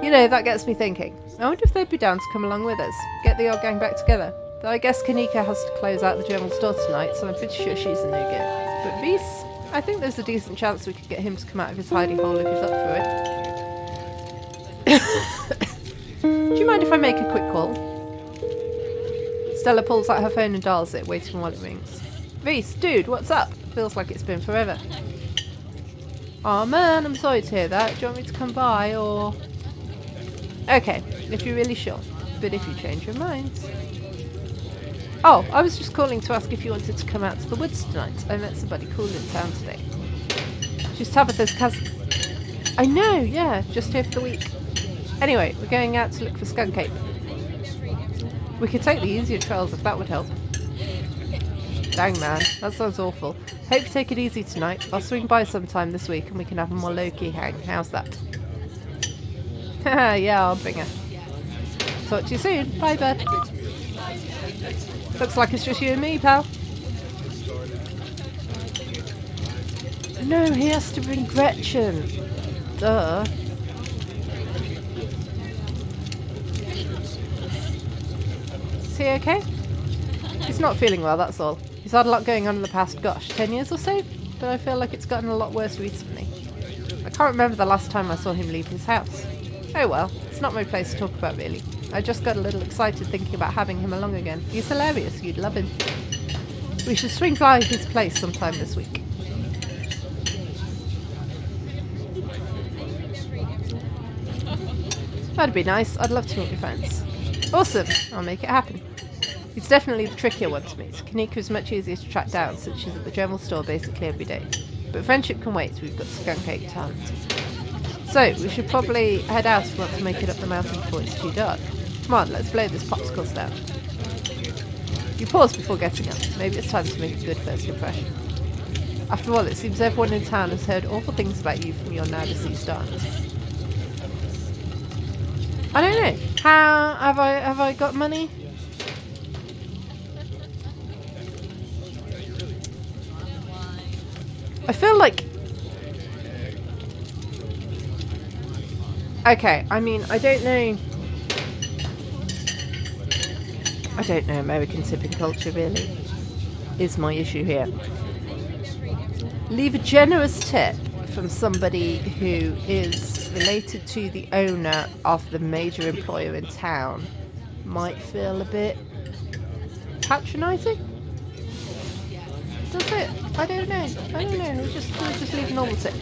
You know, that gets me thinking. I wonder if they'd be down to come along with us. Get the old gang back together. Though I guess Kanika has to close out the general store tonight, so I'm pretty sure she's a no-go. But Reese, I think there's a decent chance we could get him to come out of his hidey hole if he's up for it. Do you mind if I make a quick call? Stella pulls out her phone and dials it, waiting while it rings. Reese, dude, what's up? Feels like it's been forever. Aw man, I'm sorry to hear that. Do you want me to come by, or...? Okay, if you're really sure. But if you change your mind... Oh, I was just calling to ask if you wanted to come out to the woods tonight. I met somebody cool in town today. She's Tabitha's cousin. I know, yeah, just here for the week. Anyway, we're going out to look for skunk ape. We could take the easier trails if that would help. Dang man, that sounds awful. Hope you take it easy tonight. I'll swing by sometime this week and we can have a more low-key hang. How's that? Haha, yeah, I'll bring her. Talk to you soon. Bye, bud. Looks like it's just you and me, pal. No, he has to bring Gretchen. Duh. Is he okay? He's not feeling well, that's all. He's had a lot going on in the past, 10 years or so? But I feel like it's gotten a lot worse recently. I can't remember the last time I saw him leave his house. Oh well, it's not my place to talk about really. I just got a little excited thinking about having him along again. He's hilarious, you'd love him. We should swing by his place sometime this week. That'd be nice, I'd love to meet your friends. Awesome, I'll make it happen. He's definitely the trickier one to meet. Kanika is much easier to track down since she's at the general store basically every day. But friendship can wait, we've got skunk ape talent. So, we should probably head out if we want to make it up the mountain before it's too dark. Come on, let's blow this popsicles down. You pause before getting up. Maybe it's time to make a good first impression. After all, it seems everyone in town has heard awful things about you from your now deceased aunt. I don't know. How have I got money? I feel like... Okay, I mean, I don't know American tipping culture really is my issue here. Leave a generous tip from somebody who is related to the owner of the major employer in town might feel a bit patronising. Does it? I don't know. We'll just leave a normal tip.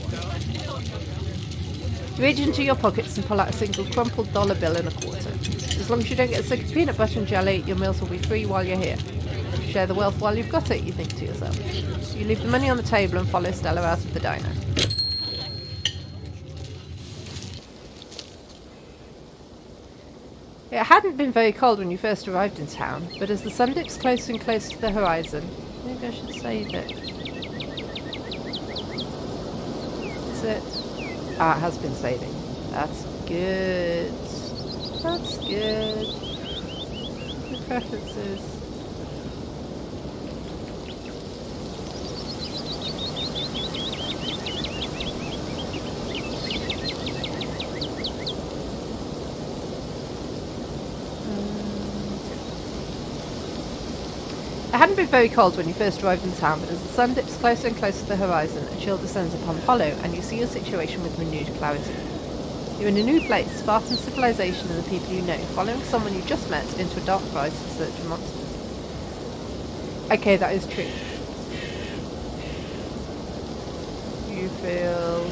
You reach into your pockets and pull out a single crumpled dollar bill and a quarter. As long as you don't get sick of peanut butter and jelly, your meals will be free while you're here. Share the wealth while you've got it, you think to yourself. You leave the money on the table and follow Stella out of the diner. It hadn't been very cold when you first arrived in town, but as the sun dips closer and closer to the horizon... Maybe I should save it. Is it? Ah, it has been saving. That's good. That's good. The preferences. It hadn't been very cold when you first arrived in town, but as the sun dips closer and closer to the horizon, a chill descends upon the hollow, and you see your situation with renewed clarity. You're in a new place, far from civilization and the people you know, following someone you just met into a dark forest in search of monsters. Okay, that is true. You feel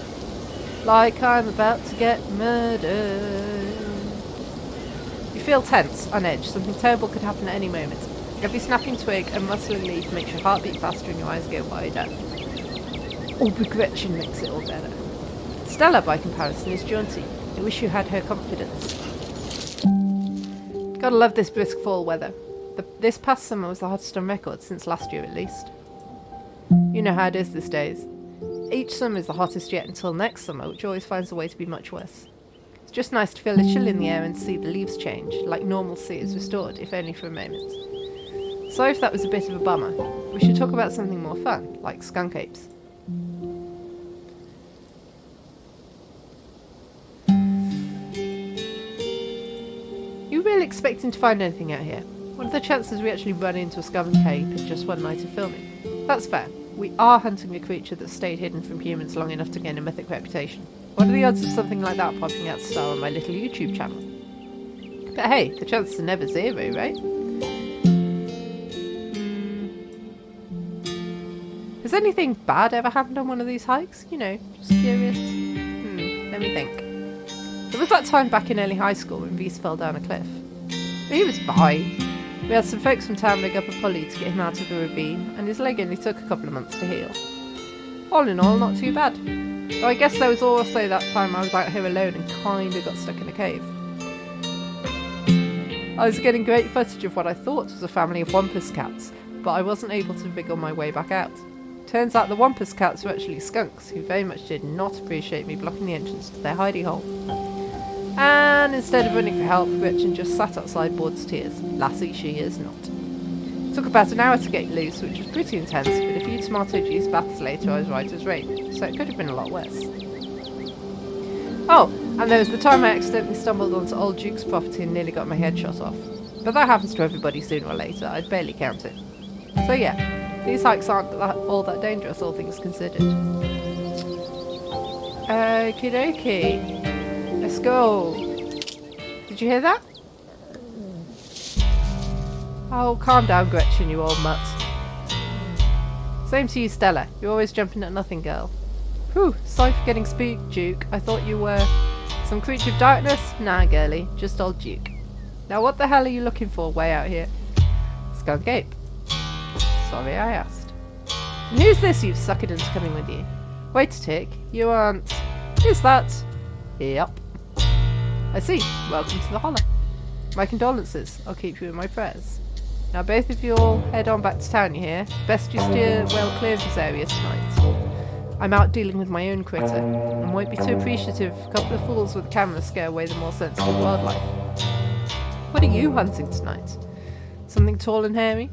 like I'm about to get murdered. You feel tense, on edge. Something terrible could happen at any moment. Every snapping twig and rustling leaf makes your heart beat faster and your eyes go wider. Oh, but Gretchen makes it all better. Stella, by comparison, is jaunty. I wish you had her confidence. Gotta love this brisk fall weather. This past summer was the hottest on record, since last year at least. You know how it is these days. Each summer is the hottest yet until next summer, which always finds a way to be much worse. It's just nice to feel a chill in the air and see the leaves change, like normalcy is restored, if only for a moment. Sorry if that was a bit of a bummer. We should talk about something more fun, like skunk apes. You really expecting to find anything out here? What are the chances we actually run into a skunk ape in just one night of filming? That's fair. We are hunting a creature that stayed hidden from humans long enough to gain a mythic reputation. What are the odds of something like that popping out to star on my little YouTube channel? But hey, the chances are never zero, right? Has anything bad ever happened on one of these hikes? You know, just curious. Let me think. There was that time back in early high school when Reese fell down a cliff. But he was fine. We had some folks from town rig up a pulley to get him out of the ravine, and his leg only took a couple of months to heal. All in all, not too bad. Though I guess there was also that time I was out here alone and kinda got stuck in a cave. I was getting great footage of what I thought was a family of wampus cats, but I wasn't able to wriggle my way back out. Turns out the wampus cats were actually skunks, who very much did not appreciate me blocking the entrance to their hidey hole. And instead of running for help, Gretchen just sat outside bored to tears. Lassie she is not. It took about an hour to get loose, which was pretty intense, but a few tomato juice baths later I was right as rain, so it could have been a lot worse. Oh, and there was the time I accidentally stumbled onto old Duke's property and nearly got my head shot off. But that happens to everybody sooner or later, I'd barely count it. So yeah, these hikes aren't all that dangerous, all things considered. Okie dokie. Let's go. Did you hear that? Oh, calm down, Gretchen, you old mutt. Same to you, Stella. You're always jumping at nothing, girl. Whew, sorry for getting spooked, Duke. I thought you were some creature of darkness? Nah, girlie, just old Duke. Now what the hell are you looking for way out here? Skunk ape. Sorry I asked. And who's this you've suckered into coming with you? Wait a tick, you aren't... Is that... Yep. I see. Welcome to the Hollow. My condolences. I'll keep you in my prayers. Now both of you all head on back to town, you hear? Best you steer well clear of this area tonight. I'm out dealing with my own critter, and won't be too appreciative if a couple of fools with a camera scare away the more sensitive wildlife. What are you hunting tonight? Something tall and hairy?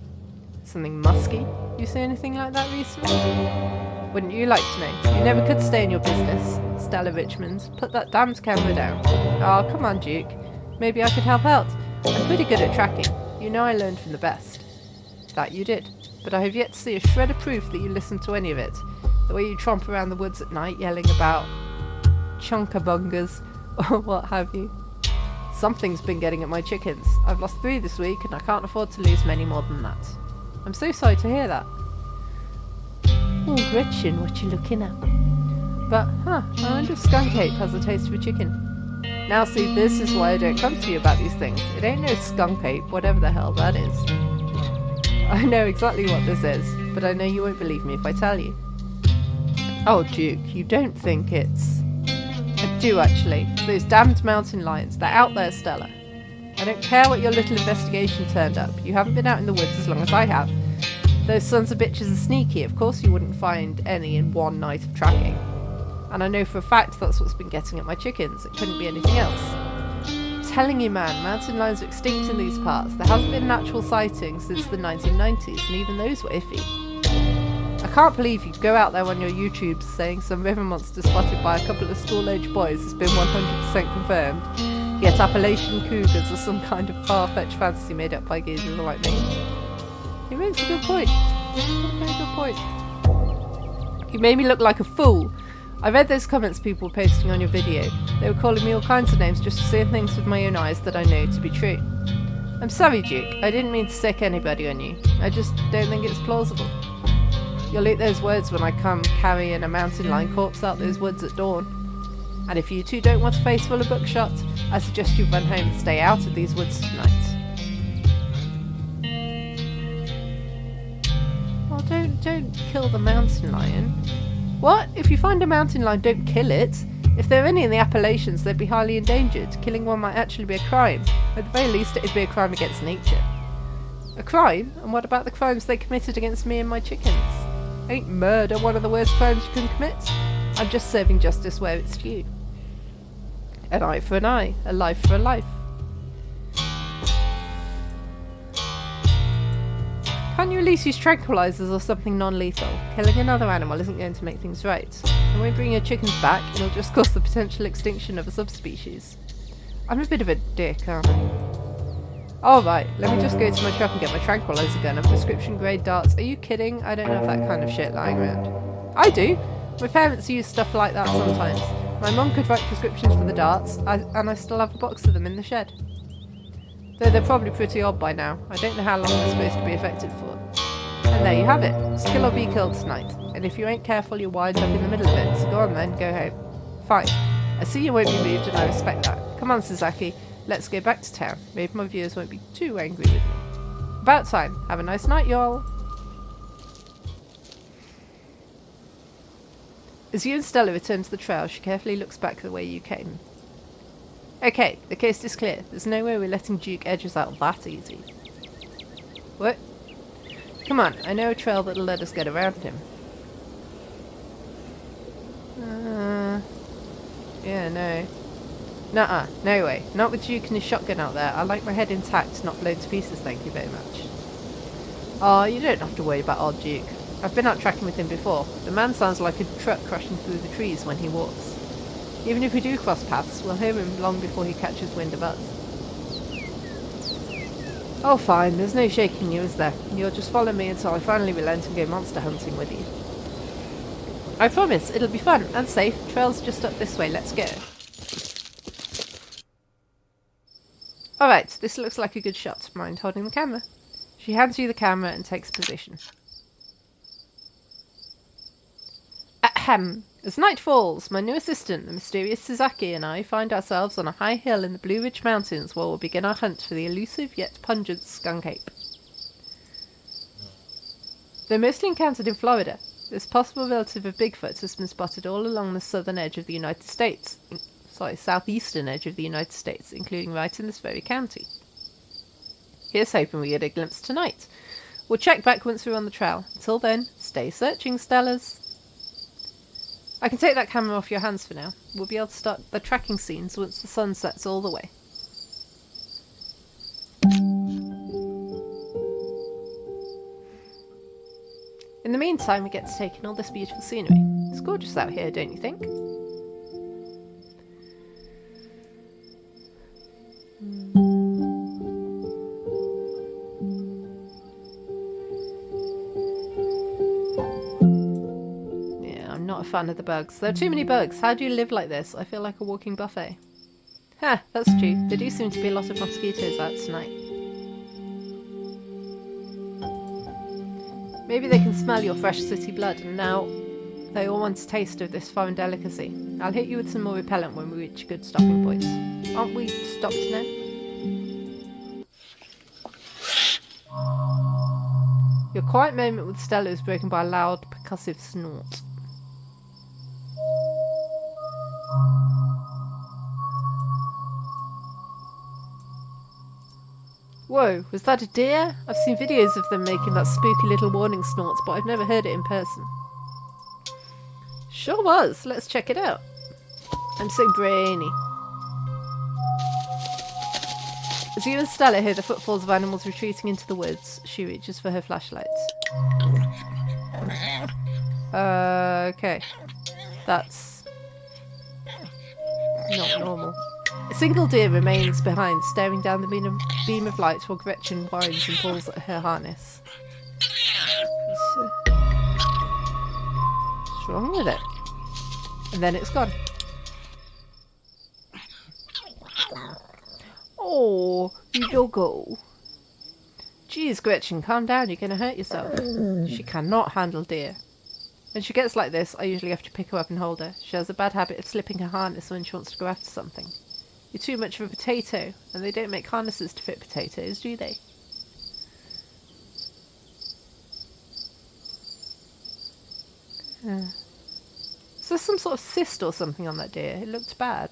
Something musky? You see anything like that recently? Wouldn't you like to know? You never could stay in your business. Stella Richmond, put that damned camera down. Oh, come on, Duke. Maybe I could help out. I'm pretty good at tracking. You know I learned from the best. That you did. But I have yet to see a shred of proof that you listened to any of it. The way you tromp around the woods at night yelling about chunkabungas or what have you. Something's been getting at my chickens. I've lost 3 this week and I can't afford to lose many more than that. I'm so sorry to hear that. Oh, Gretchen, what you looking at? But, I wonder if skunk ape has a taste for chicken. Now see, this is why I don't come to you about these things. It ain't no skunk ape, whatever the hell that is. I know exactly what this is, but I know you won't believe me if I tell you. Oh, Duke, you don't think it's... I do, actually. It's those damned mountain lions. They're out there, Stella. I don't care what your little investigation turned up. You haven't been out in the woods as long as I have. Those sons of bitches are sneaky. Of course you wouldn't find any in one night of tracking. And I know for a fact that's what's been getting at my chickens. It couldn't be anything else. I'm telling you, man, mountain lions are extinct in these parts. There hasn't been natural sightings since the 1990s, and even those were iffy. I can't believe you'd go out there on your YouTubes saying some river monster spotted by a couple of school-age boys has been 100% confirmed, yet Appalachian cougars are some kind of far-fetched fantasy made up by geezers like me. He makes a good point. A very good point. You made me look like a fool. I read those comments people were posting on your video. They were calling me all kinds of names just for seeing things with my own eyes that I know to be true. I'm sorry, Duke. I didn't mean to sick anybody on you. I just don't think it's plausible. You'll eat those words when I come carrying a mountain lion corpse out those woods at dawn. And if you two don't want a face full of buckshot, I suggest you run home and stay out of these woods tonight. Oh, don't kill the mountain lion. What? If you find a mountain lion, don't kill it. If there are any in the Appalachians, they'd be highly endangered. Killing one might actually be a crime. At the very least, it'd be a crime against nature. A crime? And what about the crimes they committed against me and my chickens? Ain't murder one of the worst crimes you can commit? I'm just serving justice where it's due. An eye for an eye, a life for a life. Can't you at least use tranquilizers or something non-lethal? Killing another animal isn't going to make things right. And when we bring your chickens back, it'll just cause the potential extinction of a subspecies. I'm a bit of a dick, aren't I? Alright, let me just go to my truck and get my tranquilizer gun and prescription grade darts. Are you kidding? I don't have that kind of shit lying around. I do! My parents use stuff like that sometimes. My mum could write prescriptions for the darts, and I still have a box of them in the shed. Though they're probably pretty odd by now. I don't know how long they're supposed to be effective for. And there you have it. It's kill or be killed tonight. And if you ain't careful, you'll wind up in the middle of it. So go on then, go home. Fine. I see you won't be moved and I respect that. Come on, Sasaki. Let's go back to town. Maybe my viewers won't be too angry with me. About time. Have a nice night, y'all. As you and Stella return to the trail, she carefully looks back the way you came. Okay, the coast is clear. There's no way we're letting Duke edge us out that easy. What? Come on, I know a trail that'll let us get around him. Yeah, no. Nuh-uh, no way. Not with Duke and his shotgun out there. I like my head intact, not blown to pieces, thank you very much. Oh, you don't have to worry about old Duke. I've been out tracking with him before. The man sounds like a truck crashing through the trees when he walks. Even if we do cross paths, we'll hear him long before he catches wind of us. Oh fine, there's no shaking you, is there? You'll just follow me until I finally relent and go monster hunting with you. I promise, it'll be fun and safe. Trail's just up this way, let's go. Alright, this looks like a good shot. Mind holding the camera? She hands you the camera and takes position. Ahem. As night falls, my new assistant, the mysterious Sasaki, and I find ourselves on a high hill in the Blue Ridge Mountains where we'll begin our hunt for the elusive yet pungent skunk ape. Though mostly encountered in Florida, this possible relative of Bigfoot has been spotted all along the southern edge of the United States. Southeastern edge of the United States, including right in this very county. Here's hoping we get a glimpse tonight. We'll check back once we're on the trail. Until then, stay searching, Stellas. I can take that camera off your hands for now. We'll be able to start the tracking scenes once the sun sets all the way. In the meantime, we get to take in all this beautiful scenery. It's gorgeous out here, don't you think? Not a fan of the bugs. There are too many bugs. How do you live like this? I feel like a walking buffet. Ha, that's true. There do seem to be a lot of mosquitoes out tonight. Maybe they can smell your fresh city blood, and now they all want a taste of this foreign delicacy. I'll hit you with some more repellent when we reach a good stopping point. Aren't we stopped now? Your quiet moment with Stella is broken by a loud, percussive snort. Whoa, was that a deer? I've seen videos of them making that spooky little warning snort, but I've never heard it in person. Sure was. Let's check it out. I'm so brainy. As you and Stella hear the footfalls of animals retreating into the woods, she reaches for her flashlight. Okay. That's not normal. A single deer remains behind, staring down the beam of light while Gretchen whines and pulls at her harness. What's wrong with it? And then it's gone. Oh, you doggo. Jeez, Gretchen, calm down, you're going to hurt yourself. She cannot handle deer. When she gets like this, I usually have to pick her up and hold her. She has a bad habit of slipping her harness when she wants to go after something. You're too much of a potato, and they don't make harnesses to fit potatoes, do they? Is there some sort of cyst or something on that deer? It looked bad.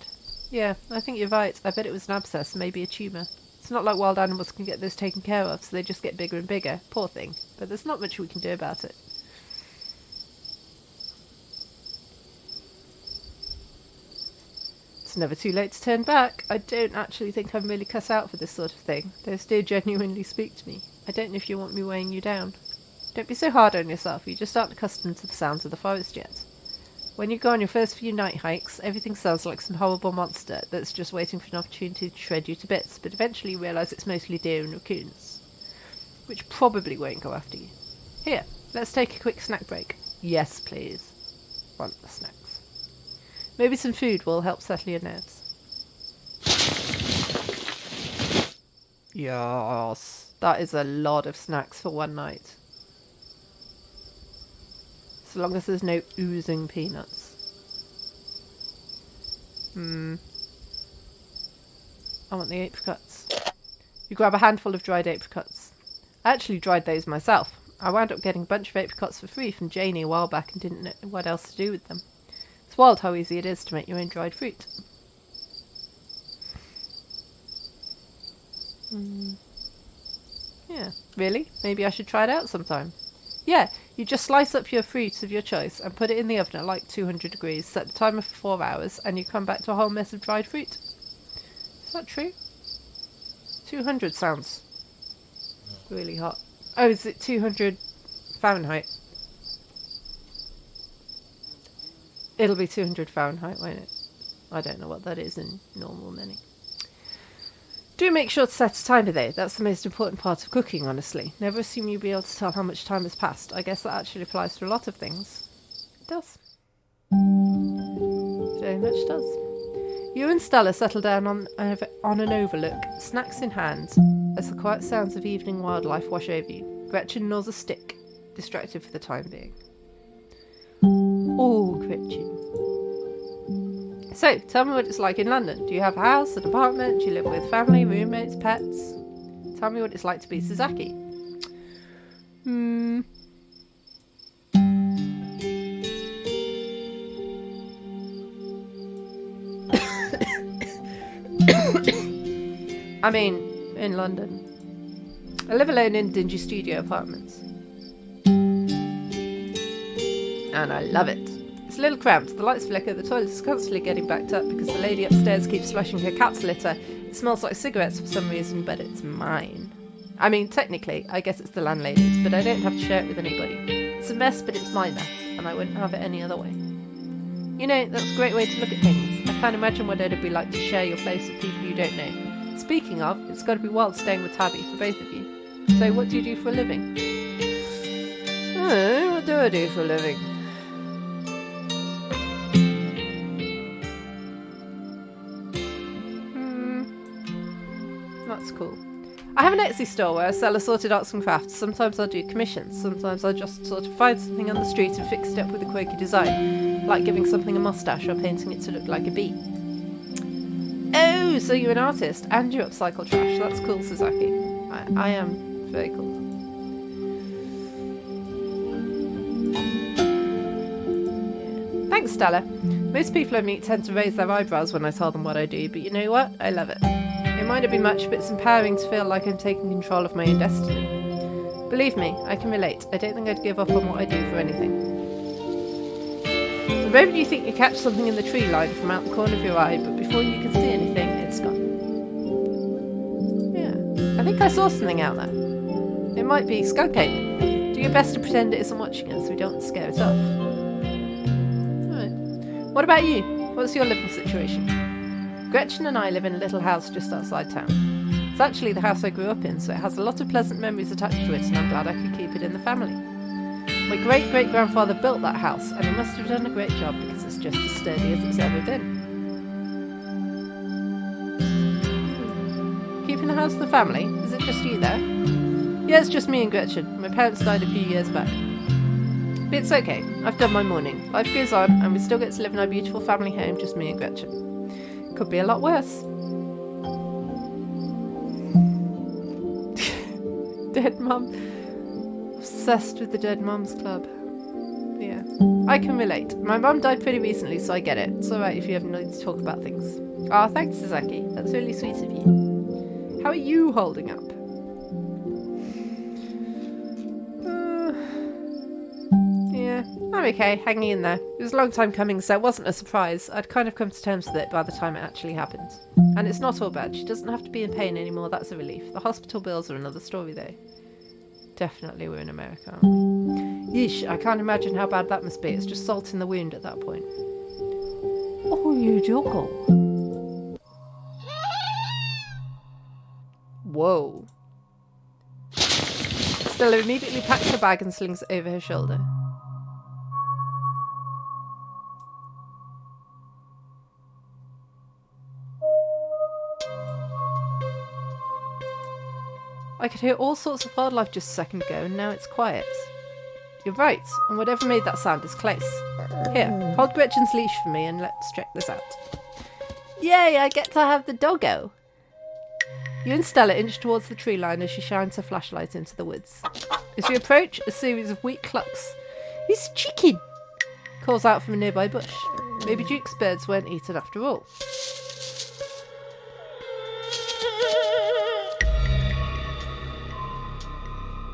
Yeah, I think you're right. I bet it was an abscess, maybe a tumour. It's not like wild animals can get this taken care of, so they just get bigger and bigger. Poor thing. But there's not much we can do about it. It's never too late to turn back. I don't actually think I'm really cut out for this sort of thing. Those do genuinely speak to me. I don't know if you want me weighing you down. Don't be so hard on yourself. You just aren't accustomed to the sounds of the forest yet. When you go on your first few night hikes, everything sounds like some horrible monster that's just waiting for an opportunity to shred you to bits, but eventually you realise it's mostly deer and raccoons, which probably won't go after you. Here, let's take a quick snack break. Yes, please. Want the snacks. Maybe some food will help settle your nerves. Yes, that is a lot of snacks for one night. So long as there's no oozing peanuts. I want the apricots. You grab a handful of dried apricots. I actually dried those myself. I wound up getting a bunch of apricots for free from Janie a while back and didn't know what else to do with them. It's wild how easy it is to make your own dried fruit. Yeah, really? Maybe I should try it out sometime. Yeah, you just slice up your fruit of your choice and put it in the oven at like 200 degrees, set the timer for 4 hours, and you come back to a whole mess of dried fruit. Is that true? 200 sounds really hot. Oh, is it 200 Fahrenheit? It'll be 200 Fahrenheit, won't it? I don't know what that is in normal many. Do make sure to set a timer though. That's the most important part of cooking, honestly. Never assume you'll be able to tell how much time has passed. I guess that actually applies to a lot of things. It does. Very much does. You and Stella settle down on an overlook, snacks in hand, as the quiet sounds of evening wildlife wash over you. Gretchen gnaws a stick, distracted for the time being. Oh, Gretchen. So, tell me what it's like in London. Do you have a house, an apartment? Do you live with family, roommates, pets? Tell me what it's like to be Sasaki. I mean, in London. I live alone in dingy studio apartments. And I love it. It's a little cramped, the lights flicker, the toilet is constantly getting backed up because the lady upstairs keeps flushing her cat's litter. It smells like cigarettes for some reason, but it's mine. I mean, technically, I guess it's the landlady's, but I don't have to share it with anybody. It's a mess, but it's my mess, and I wouldn't have it any other way. You know, that's a great way to look at things. I can't imagine what it'd be like to share your place with people you don't know. Speaking of, it's got to be wild staying with Tabby for both of you. So what do you do for a living? Oh, what do I do for a living? That's cool. I have an Etsy store where I sell assorted arts and crafts. Sometimes I'll do commissions. Sometimes I just sort of find something on the street and fix it up with a quirky design, like giving something a mustache or painting it to look like a bee. Oh, so you're an artist and you upcycle trash. That's cool, Sasaki. I am very cool. Yeah. Thanks, Stella. Most people I meet tend to raise their eyebrows when I tell them what I do, but you know what? I love it. It might not be much, but it's empowering to feel like I'm taking control of my own destiny. Believe me, I can relate. I don't think I'd give up on what I do for anything. The moment you think you catch something in the tree line from out the corner of your eye, but before you can see anything, it's gone. Yeah, I think I saw something out there. It might be skunk ape. Do your best to pretend it isn't watching us, we don't want to scare it off. Alright. What about you? What's your living situation? Gretchen and I live in a little house just outside town. It's actually the house I grew up in, so it has a lot of pleasant memories attached to it, and I'm glad I could keep it in the family. My great-great-grandfather built that house, and he must have done a great job because it's just as sturdy as it's ever been. Keeping the house in the family? Is it just you there? Yeah, it's just me and Gretchen. My parents died a few years back. But it's okay. I've done my mourning. Life goes on, and we still get to live in our beautiful family home, just me and Gretchen. Could be a lot worse. Dead mum. Obsessed with the Dead Mums Club. Yeah. I can relate. My mum died pretty recently, so I get it. It's alright if you have no need to talk about things. Ah, thanks, Sasaki. That's really sweet of you. How are you holding up? Yeah, I'm I'm okay, hanging in there. It was a long time coming, so it wasn't a surprise. I'd kind of come to terms with it by the time it actually happened. And it's not all bad. She doesn't have to be in pain anymore, that's a relief. The hospital bills are another story, though. Definitely we're in America, aren't we? Yeesh, I can't imagine how bad that must be. It's just salt in the wound at that point. Oh, you joke. Whoa. Stella immediately packs her bag and slings it over her shoulder. I could hear all sorts of wildlife just a second ago, and now it's quiet. You're right, and whatever made that sound is close. Here, hold Gretchen's leash for me and let's check this out. Yay, I get to have the doggo! You and Stella inch towards the tree line as she shines her flashlight into the woods. As you approach, a series of weak clucks. It's chicken! Calls out from a nearby bush. Maybe Duke's birds weren't eaten after all.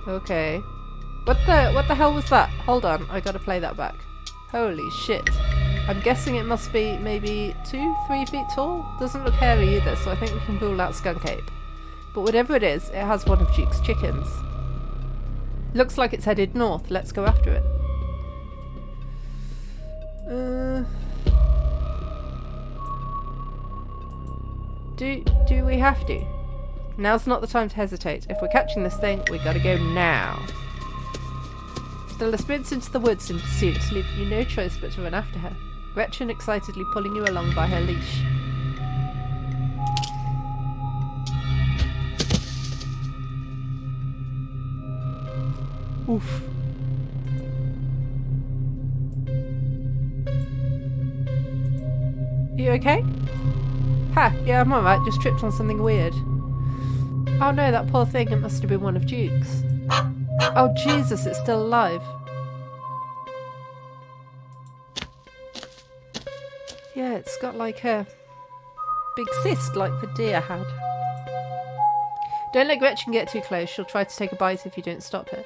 Okay. What the hell was that? Hold on, I gotta play that back. Holy shit. I'm guessing it must be maybe 2-3 feet tall? Doesn't look hairy either, so I think we can rule out skunk ape. But whatever it is, it has one of Duke's chickens. Looks like it's headed north. Let's go after it. Do we have to? Now's not the time to hesitate. If we're catching this thing, we gotta go now. Stella sprints into the woods in pursuit, leaving you no choice but to run after her. Gretchen excitedly pulling you along by her leash. Oof. You okay? Ha, yeah, I'm alright, just tripped on something weird. Oh no, that poor thing, it must have been one of Duke's. Oh Jesus, it's still alive. Yeah, it's got like a big cyst like the deer had. Don't let Gretchen get too close, she'll try to take a bite if you don't stop her.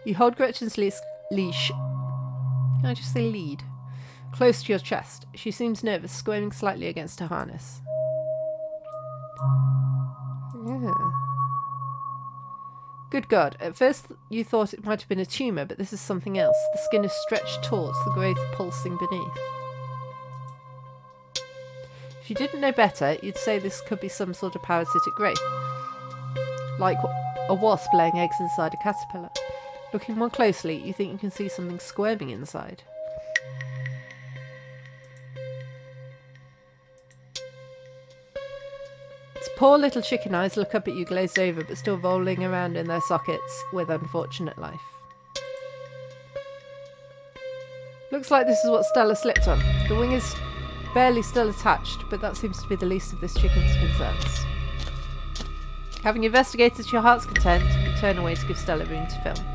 You hold Gretchen's leash. Can I just say lead? Close to your chest. She seems nervous, squirming slightly against her harness. Yeah. Good God, at first you thought it might have been a tumour, but this is something else. The skin is stretched taut, the growth pulsing beneath. If you didn't know better, you'd say this could be some sort of parasitic growth. Like a wasp laying eggs inside a caterpillar. Looking more closely, you think you can see something squirming inside. Its poor little chicken eyes look up at you glazed over, but still rolling around in their sockets with unfortunate life. Looks like this is what Stella slipped on. The wing is barely still attached, but that seems to be the least of this chicken's concerns. Having investigated to your heart's content, you turn away to give Stella room to film.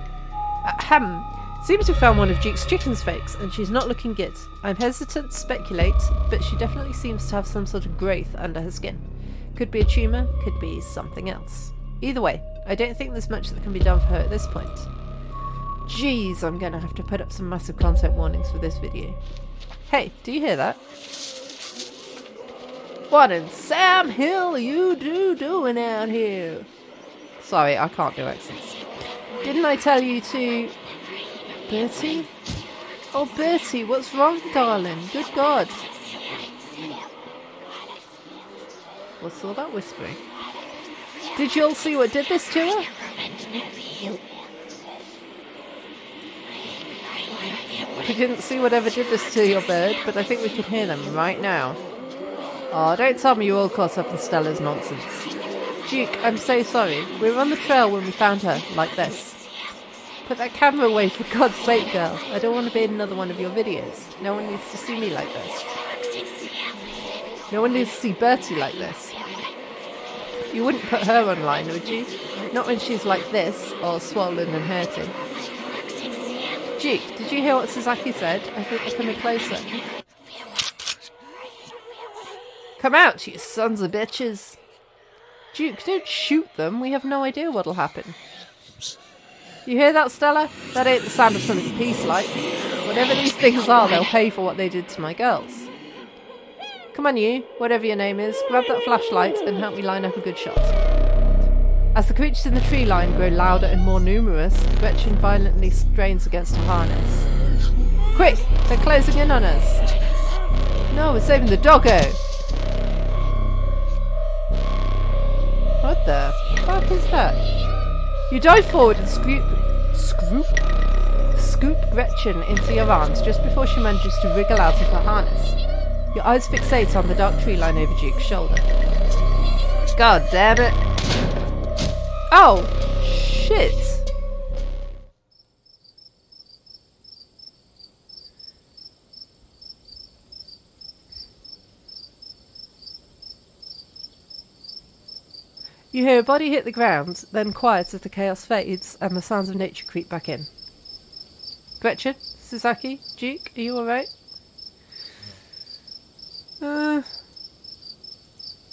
Ahem! Seems to have found one of Duke's chicken's fakes, and she's not looking good. I'm hesitant to speculate, but she definitely seems to have some sort of growth under her skin. Could be a tumour, could be something else. Either way, I don't think there's much that can be done for her at this point. Jeez, I'm gonna have to put up some massive content warnings for this video. Hey, do you hear that? What in Sam Hill are you doing out here? Sorry, I can't do accents. Didn't I tell you to... Bertie? Oh, Bertie, what's wrong, darling? Good God. What's all that whispering? Did you all see what did this to her? We didn't see whatever did this to your bird, but I think we could hear them right now. Oh, don't tell me you all caught up in Stella's nonsense. Duke, I'm so sorry. We were on the trail when we found her, like this. Put that camera away, for God's sake, girl. I don't want to be in another one of your videos. No one needs to see me like this. No one needs to see Bertie like this. You wouldn't put her online, would you? Not when she's like this, or swollen and hurting. Duke, did you hear what Sasaki said? I think they're coming closer. Come out, you sons of bitches. Duke, don't shoot them. We have no idea what'll happen. You hear that, Stella? That ain't the sound of something peace-like. What Whatever these things are, they'll pay for what they did to my girls. Come on you, whatever your name is, grab that flashlight and help me line up a good shot. As the creatures in the tree line grow louder and more numerous, Gretchen violently strains against her harness. Quick! They're closing in on us! No, we're saving the doggo! What the fuck is that? You dive forward and scoop Gretchen into your arms just before she manages to wriggle out of her harness. Your eyes fixate on the dark tree line over Duke's shoulder. God damn it! Oh! Shit! You hear a body hit the ground, then quiet as the chaos fades and the sounds of nature creep back in. Gretchen? Sasaki? Duke? Are you alright?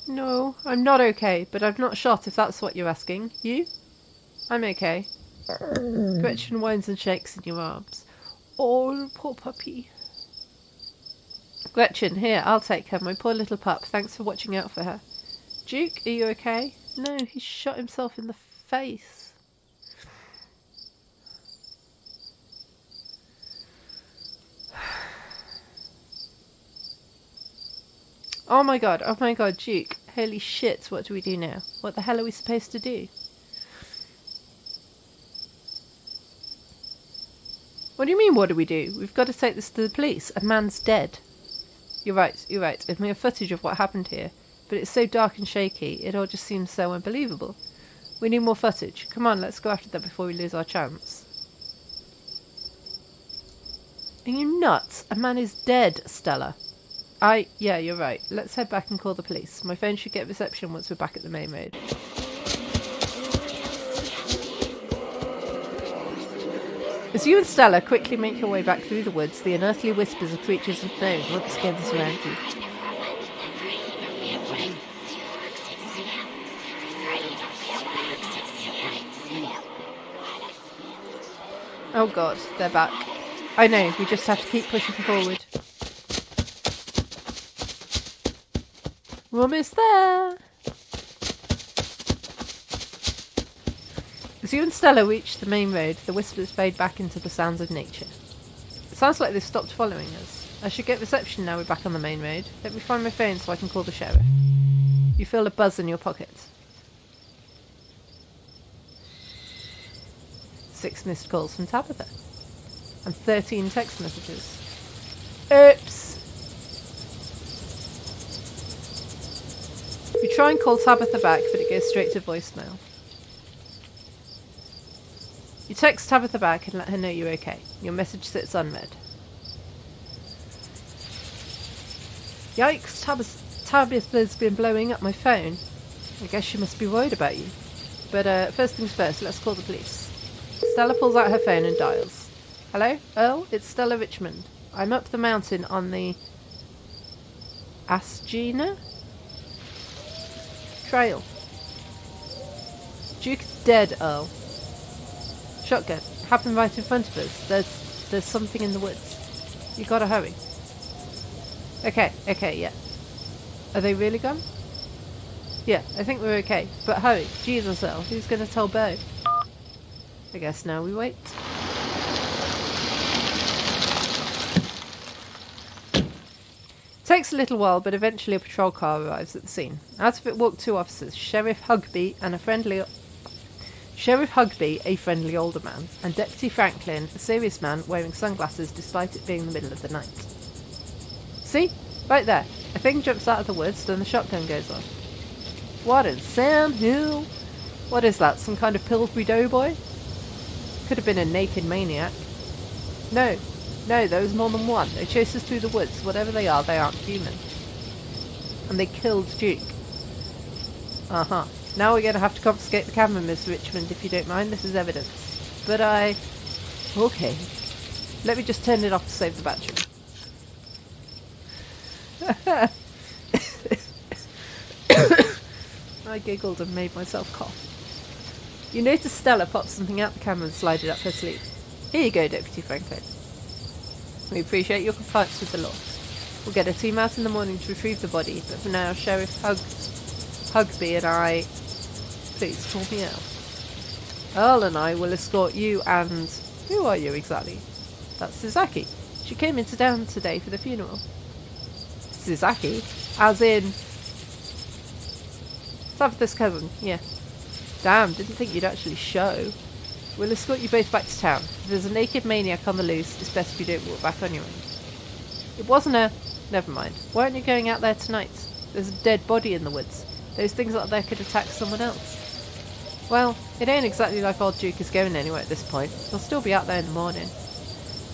No, I'm not okay, but I've not shot if that's what you're asking. You? I'm okay. Gretchen whines and shakes in your arms. Oh, poor puppy. Gretchen, here, I'll take her, my poor little pup. Thanks for watching out for her. Duke, are you okay? No, he shot himself in the face. Oh my god, Duke. Holy shit, what do we do now? What the hell are we supposed to do? What do you mean, what do we do? We've got to take this to the police. A man's dead. You're right. And we have footage of what happened here. But it's so dark and shaky, it all just seems so unbelievable. We need more footage. Come on, let's go after them before we lose our chance. Are you nuts? A man is dead, Stella. Yeah, you're right. Let's head back and call the police. My phone should get reception once we're back at the main road. As you and Stella quickly make your way back through the woods, the unearthly whispers of creatures unknown once again surround you. Oh god, they're back. I know, we just have to keep pushing forward. We're almost there! As you and Stella reach the main road, the whispers fade back into the sounds of nature. It sounds like they've stopped following us. I should get reception now we're back on the main road. Let me find my phone so I can call the sheriff. You feel a buzz in your pocket. 6 missed calls from Tabitha. And 13 text messages. Oops! You try and call Tabitha back, but it goes straight to voicemail. You text Tabitha back and let her know you're okay. Your message sits unread. Yikes, Tabitha's been blowing up my phone. I guess she must be worried about you. But first things first, let's call the police. Stella pulls out her phone and dials. Hello? Earl? It's Stella Richmond. I'm up the mountain on the Asgina Trail. Duke is dead, Earl. Shotgun. Happened right in front of us. There's something in the woods. You gotta hurry. Okay, yeah. Are they really gone? Yeah, I think we're okay. But hurry. Jesus, Earl. Who's gonna tell Bo? I guess now we wait. Takes a little while, but eventually a patrol car arrives at the scene. Out of it walk 2 officers, Sheriff Hugby, a friendly older man, and Deputy Franklin, a serious man wearing sunglasses despite it being the middle of the night. See? Right there. A thing jumps out of the woods, then the shotgun goes off. What in Sam Hill? What is that, some kind of Pillsbury Doughboy? Could have been a naked maniac. No, there was more than one. They chased us through the woods. Whatever they are, they aren't human. And they killed Duke. Uh-huh. Now we're going to have to confiscate the camera, Miss Richmond, if you don't mind. This is evidence. But okay. Let me just turn it off to save the battery. I giggled and made myself cough. You notice Stella popped something out the camera and slide it up her sleeve. Here you go, Deputy Franklin. We appreciate your compliance with the law. We'll get a team out in the morning to retrieve the body, but for now, Sheriff Hugby and I... Please, call me out. Earl and I will escort you and... Who are you exactly? That's Suzaki. She came into town today for the funeral. Suzaki? As in... Tabitha's cousin, yeah. Damn, didn't think you'd actually show. We'll escort you both back to town. If there's a naked maniac on the loose, it's best if you don't walk back on your own. It wasn't a... Never mind. Why aren't you going out there tonight? There's a dead body in the woods. Those things out there could attack someone else. Well, it ain't exactly like old Duke is going anywhere at this point. He'll still be out there in the morning.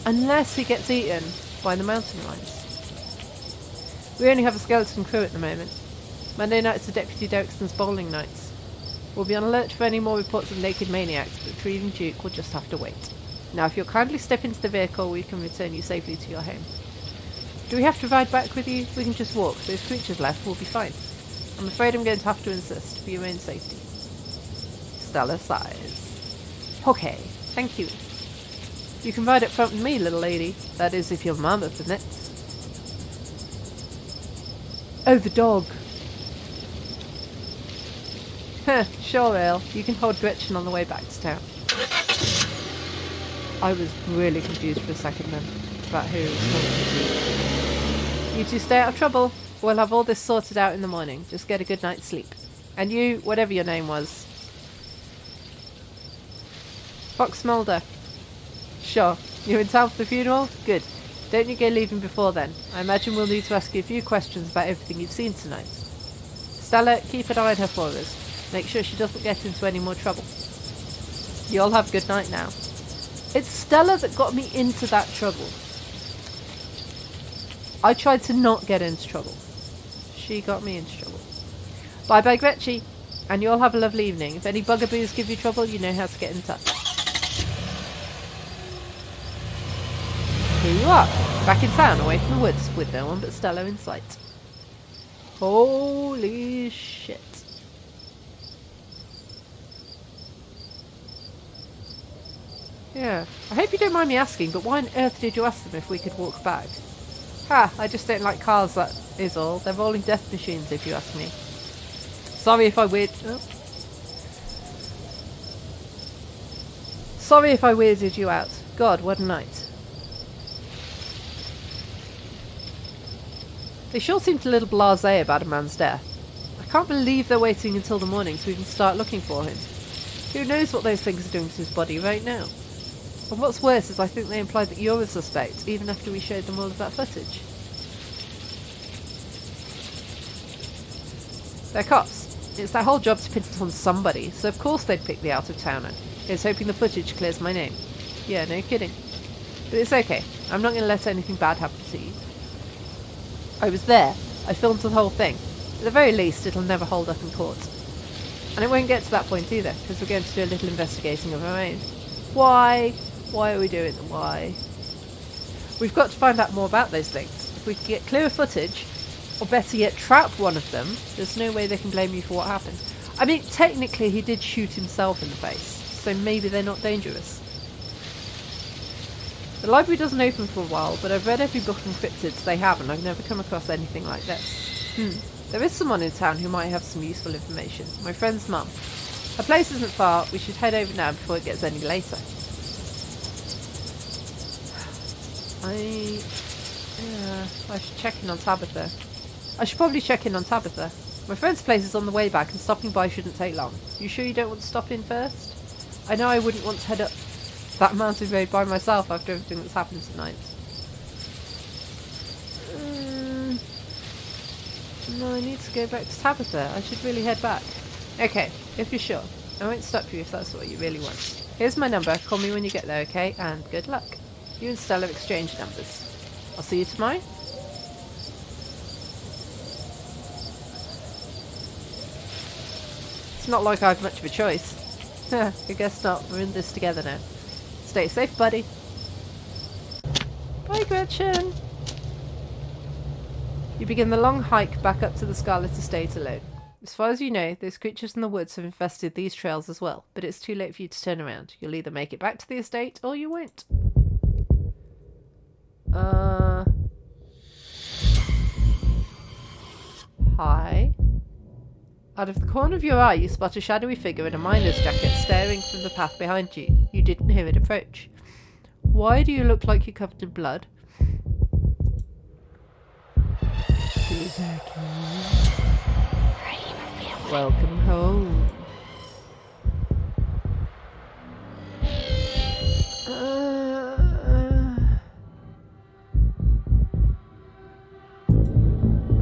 Unless he gets eaten by the mountain lions. We only have a skeleton crew at the moment. Monday nights are Deputy Derrickson's bowling nights. We'll be on alert for any more reports of naked maniacs, but retrieving Duke will just have to wait. Now, if you'll kindly step into the vehicle, we can return you safely to your home. Do we have to ride back with you? We can just walk. Those creatures left will be fine. I'm afraid I'm going to have to insist, for your own safety. Stella sighs. Okay, thank you. You can ride up front with me, little lady. That is, if your mama permits. Oh, the dog. Sure, Earl. You can hold Gretchen on the way back to town. I was really confused for a second then about who was talking to. You two stay out of trouble. We'll have all this sorted out in the morning. Just get a good night's sleep. And you, whatever your name was. Fox Mulder. Sure. You're in town for the funeral? Good. Don't you go leaving before then. I imagine we'll need to ask you a few questions about everything you've seen tonight. Stella, keep an eye on her for us. Make sure she doesn't get into any more trouble. You all have a good night now. It's Stella that got me into that trouble. I tried to not get into trouble. She got me into trouble. Bye-bye, Gretchen. And you all have a lovely evening. If any bugaboos give you trouble, you know how to get in touch. Here you are, back in town, away from the woods, with no one but Stella in sight. Holy shit. Yeah, I hope you don't mind me asking, but why on earth did you ask them if we could walk back? Ha, I just don't like cars, that is all. They're rolling death machines, if you ask me. Sorry if I Sorry if I weirded you out. God, what a night. They sure seemed a little blasé about a man's death. I can't believe they're waiting until the morning to even start looking for him. Who knows what those things are doing to his body right now? And what's worse is I think they implied that you're a suspect, even after we showed them all of that footage. They're cops. It's their whole job to pin it on somebody, so of course they'd pick the out-of-towner. Here's hoping the footage clears my name. Yeah, no kidding. But it's okay. I'm not going to let anything bad happen to you. I was there. I filmed the whole thing. At the very least, it'll never hold up in court. And it won't get to that point either, because we're going to do a little investigating of our own. Why? Why are we doing it? Why? We've got to find out more about those things. If we can get clearer footage, or better yet, trap one of them, there's no way they can blame you for what happened. I mean, technically, he did shoot himself in the face, so maybe they're not dangerous. The library doesn't open for a while, but I've read every book and cryptids they have, and I've never come across anything like this. There is someone in town who might have some useful information. My friend's mum. Her place isn't far. We should head over now before it gets any later. I should check in on Tabitha. I should probably check in on Tabitha. My friend's place is on the way back, and stopping by shouldn't take long. You sure you don't want to stop in first? I know I wouldn't want to head up that mountain road by myself after everything that's happened tonight. No, I need to go back to Tabitha. I should really head back. Okay, if you're sure. I won't stop you if that's what you really want. Here's my number. Call me when you get there, okay? And good luck. You and Stella exchange numbers. I'll see you tomorrow. It's not like I've much of a choice. I guess not. We're in this together now. Stay safe, buddy. Bye, Gretchen. You begin the long hike back up to the Scarlet estate alone. As far as you know, those creatures in the woods have infested these trails as well, but it's too late for you to turn around. You'll either make it back to the estate, or you won't. Hi. Out of the corner of your eye, you spot a shadowy figure in a miner's jacket staring from the path behind you. You didn't hear it approach. Why do you look like you're covered in blood? Welcome home.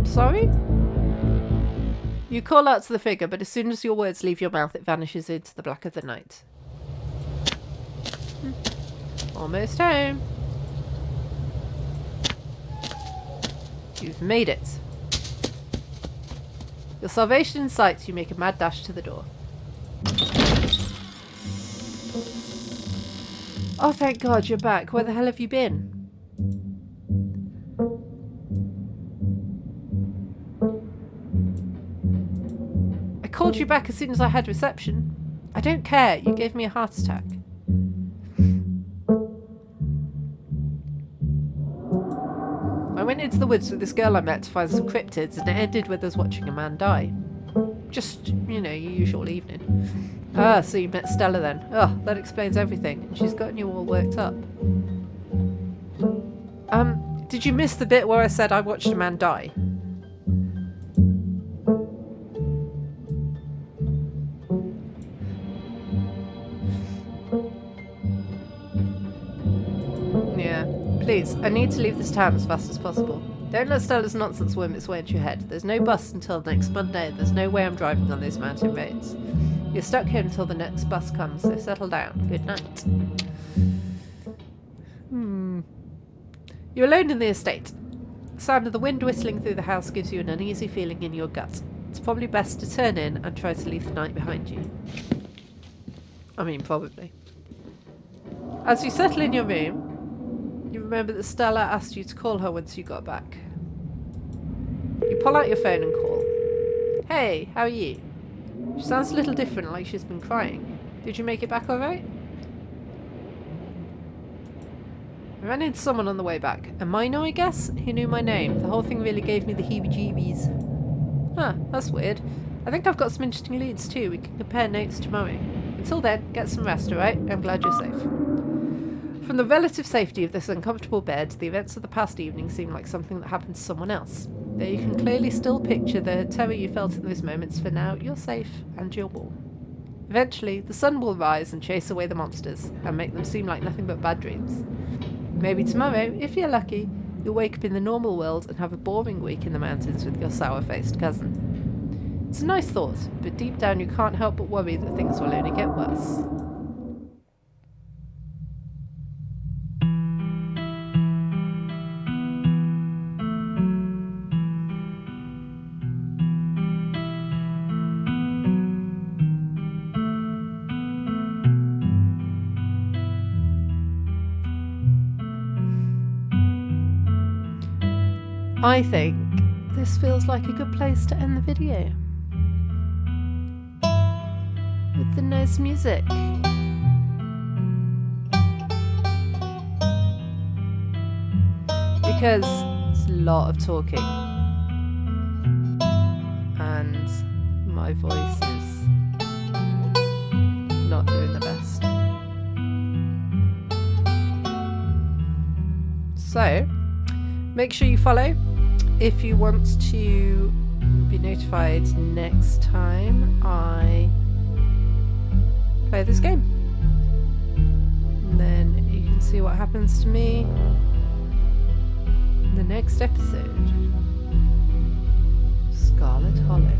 Sorry? You call out to the figure, but as soon as your words leave your mouth, it vanishes into the black of the night. Almost home. You've made it. Your salvation in sight, you make a mad dash to the door. Oh, thank God, you're back. Where the hell have you been? I called you back as soon as I had reception. I don't care. You gave me a heart attack. I went into the woods with this girl I met to find some cryptids, and it ended with us watching a man die. Just, you know, your usual evening. Ah, so you met Stella then. Oh, that explains everything. And she's gotten you all worked up. Did you miss the bit where I said I watched a man die? Yeah. Please, I need to leave this town as fast as possible. Don't let Stella's nonsense worm its way into your head. There's no bus until next Monday. There's no way I'm driving on those mountain roads. You're stuck here until the next bus comes, so settle down. Good night. You're alone in the estate. The sound of the wind whistling through the house gives you an uneasy feeling in your gut. It's probably best to turn in and try to leave the night behind you. I mean, probably. As you settle in your room, you remember that Stella asked you to call her once you got back. You pull out your phone and call. Hey, how are you? She sounds a little different, like she's been crying. Did you make it back alright? I ran into someone on the way back. A minor, I guess? He knew my name. The whole thing really gave me the heebie-jeebies. Huh, that's weird. I think I've got some interesting leads too. We can compare notes tomorrow. Until then, get some rest, alright? I'm glad you're safe. From the relative safety of this uncomfortable bed, the events of the past evening seem like something that happened to someone else. Though you can clearly still picture the terror you felt in those moments, for now you're safe and you're warm. Eventually, the sun will rise and chase away the monsters, and make them seem like nothing but bad dreams. Maybe tomorrow, if you're lucky, you'll wake up in the normal world and have a boring week in the mountains with your sour-faced cousin. It's a nice thought, but deep down you can't help but worry that things will only get worse. I think this feels like a good place to end the video. With the nice music. Because it's a lot of talking. And my voice is not doing the best. So, make sure you follow if you want to be notified next time I play this game. And then you can see what happens to me in the next episode of Scarlet Hollow.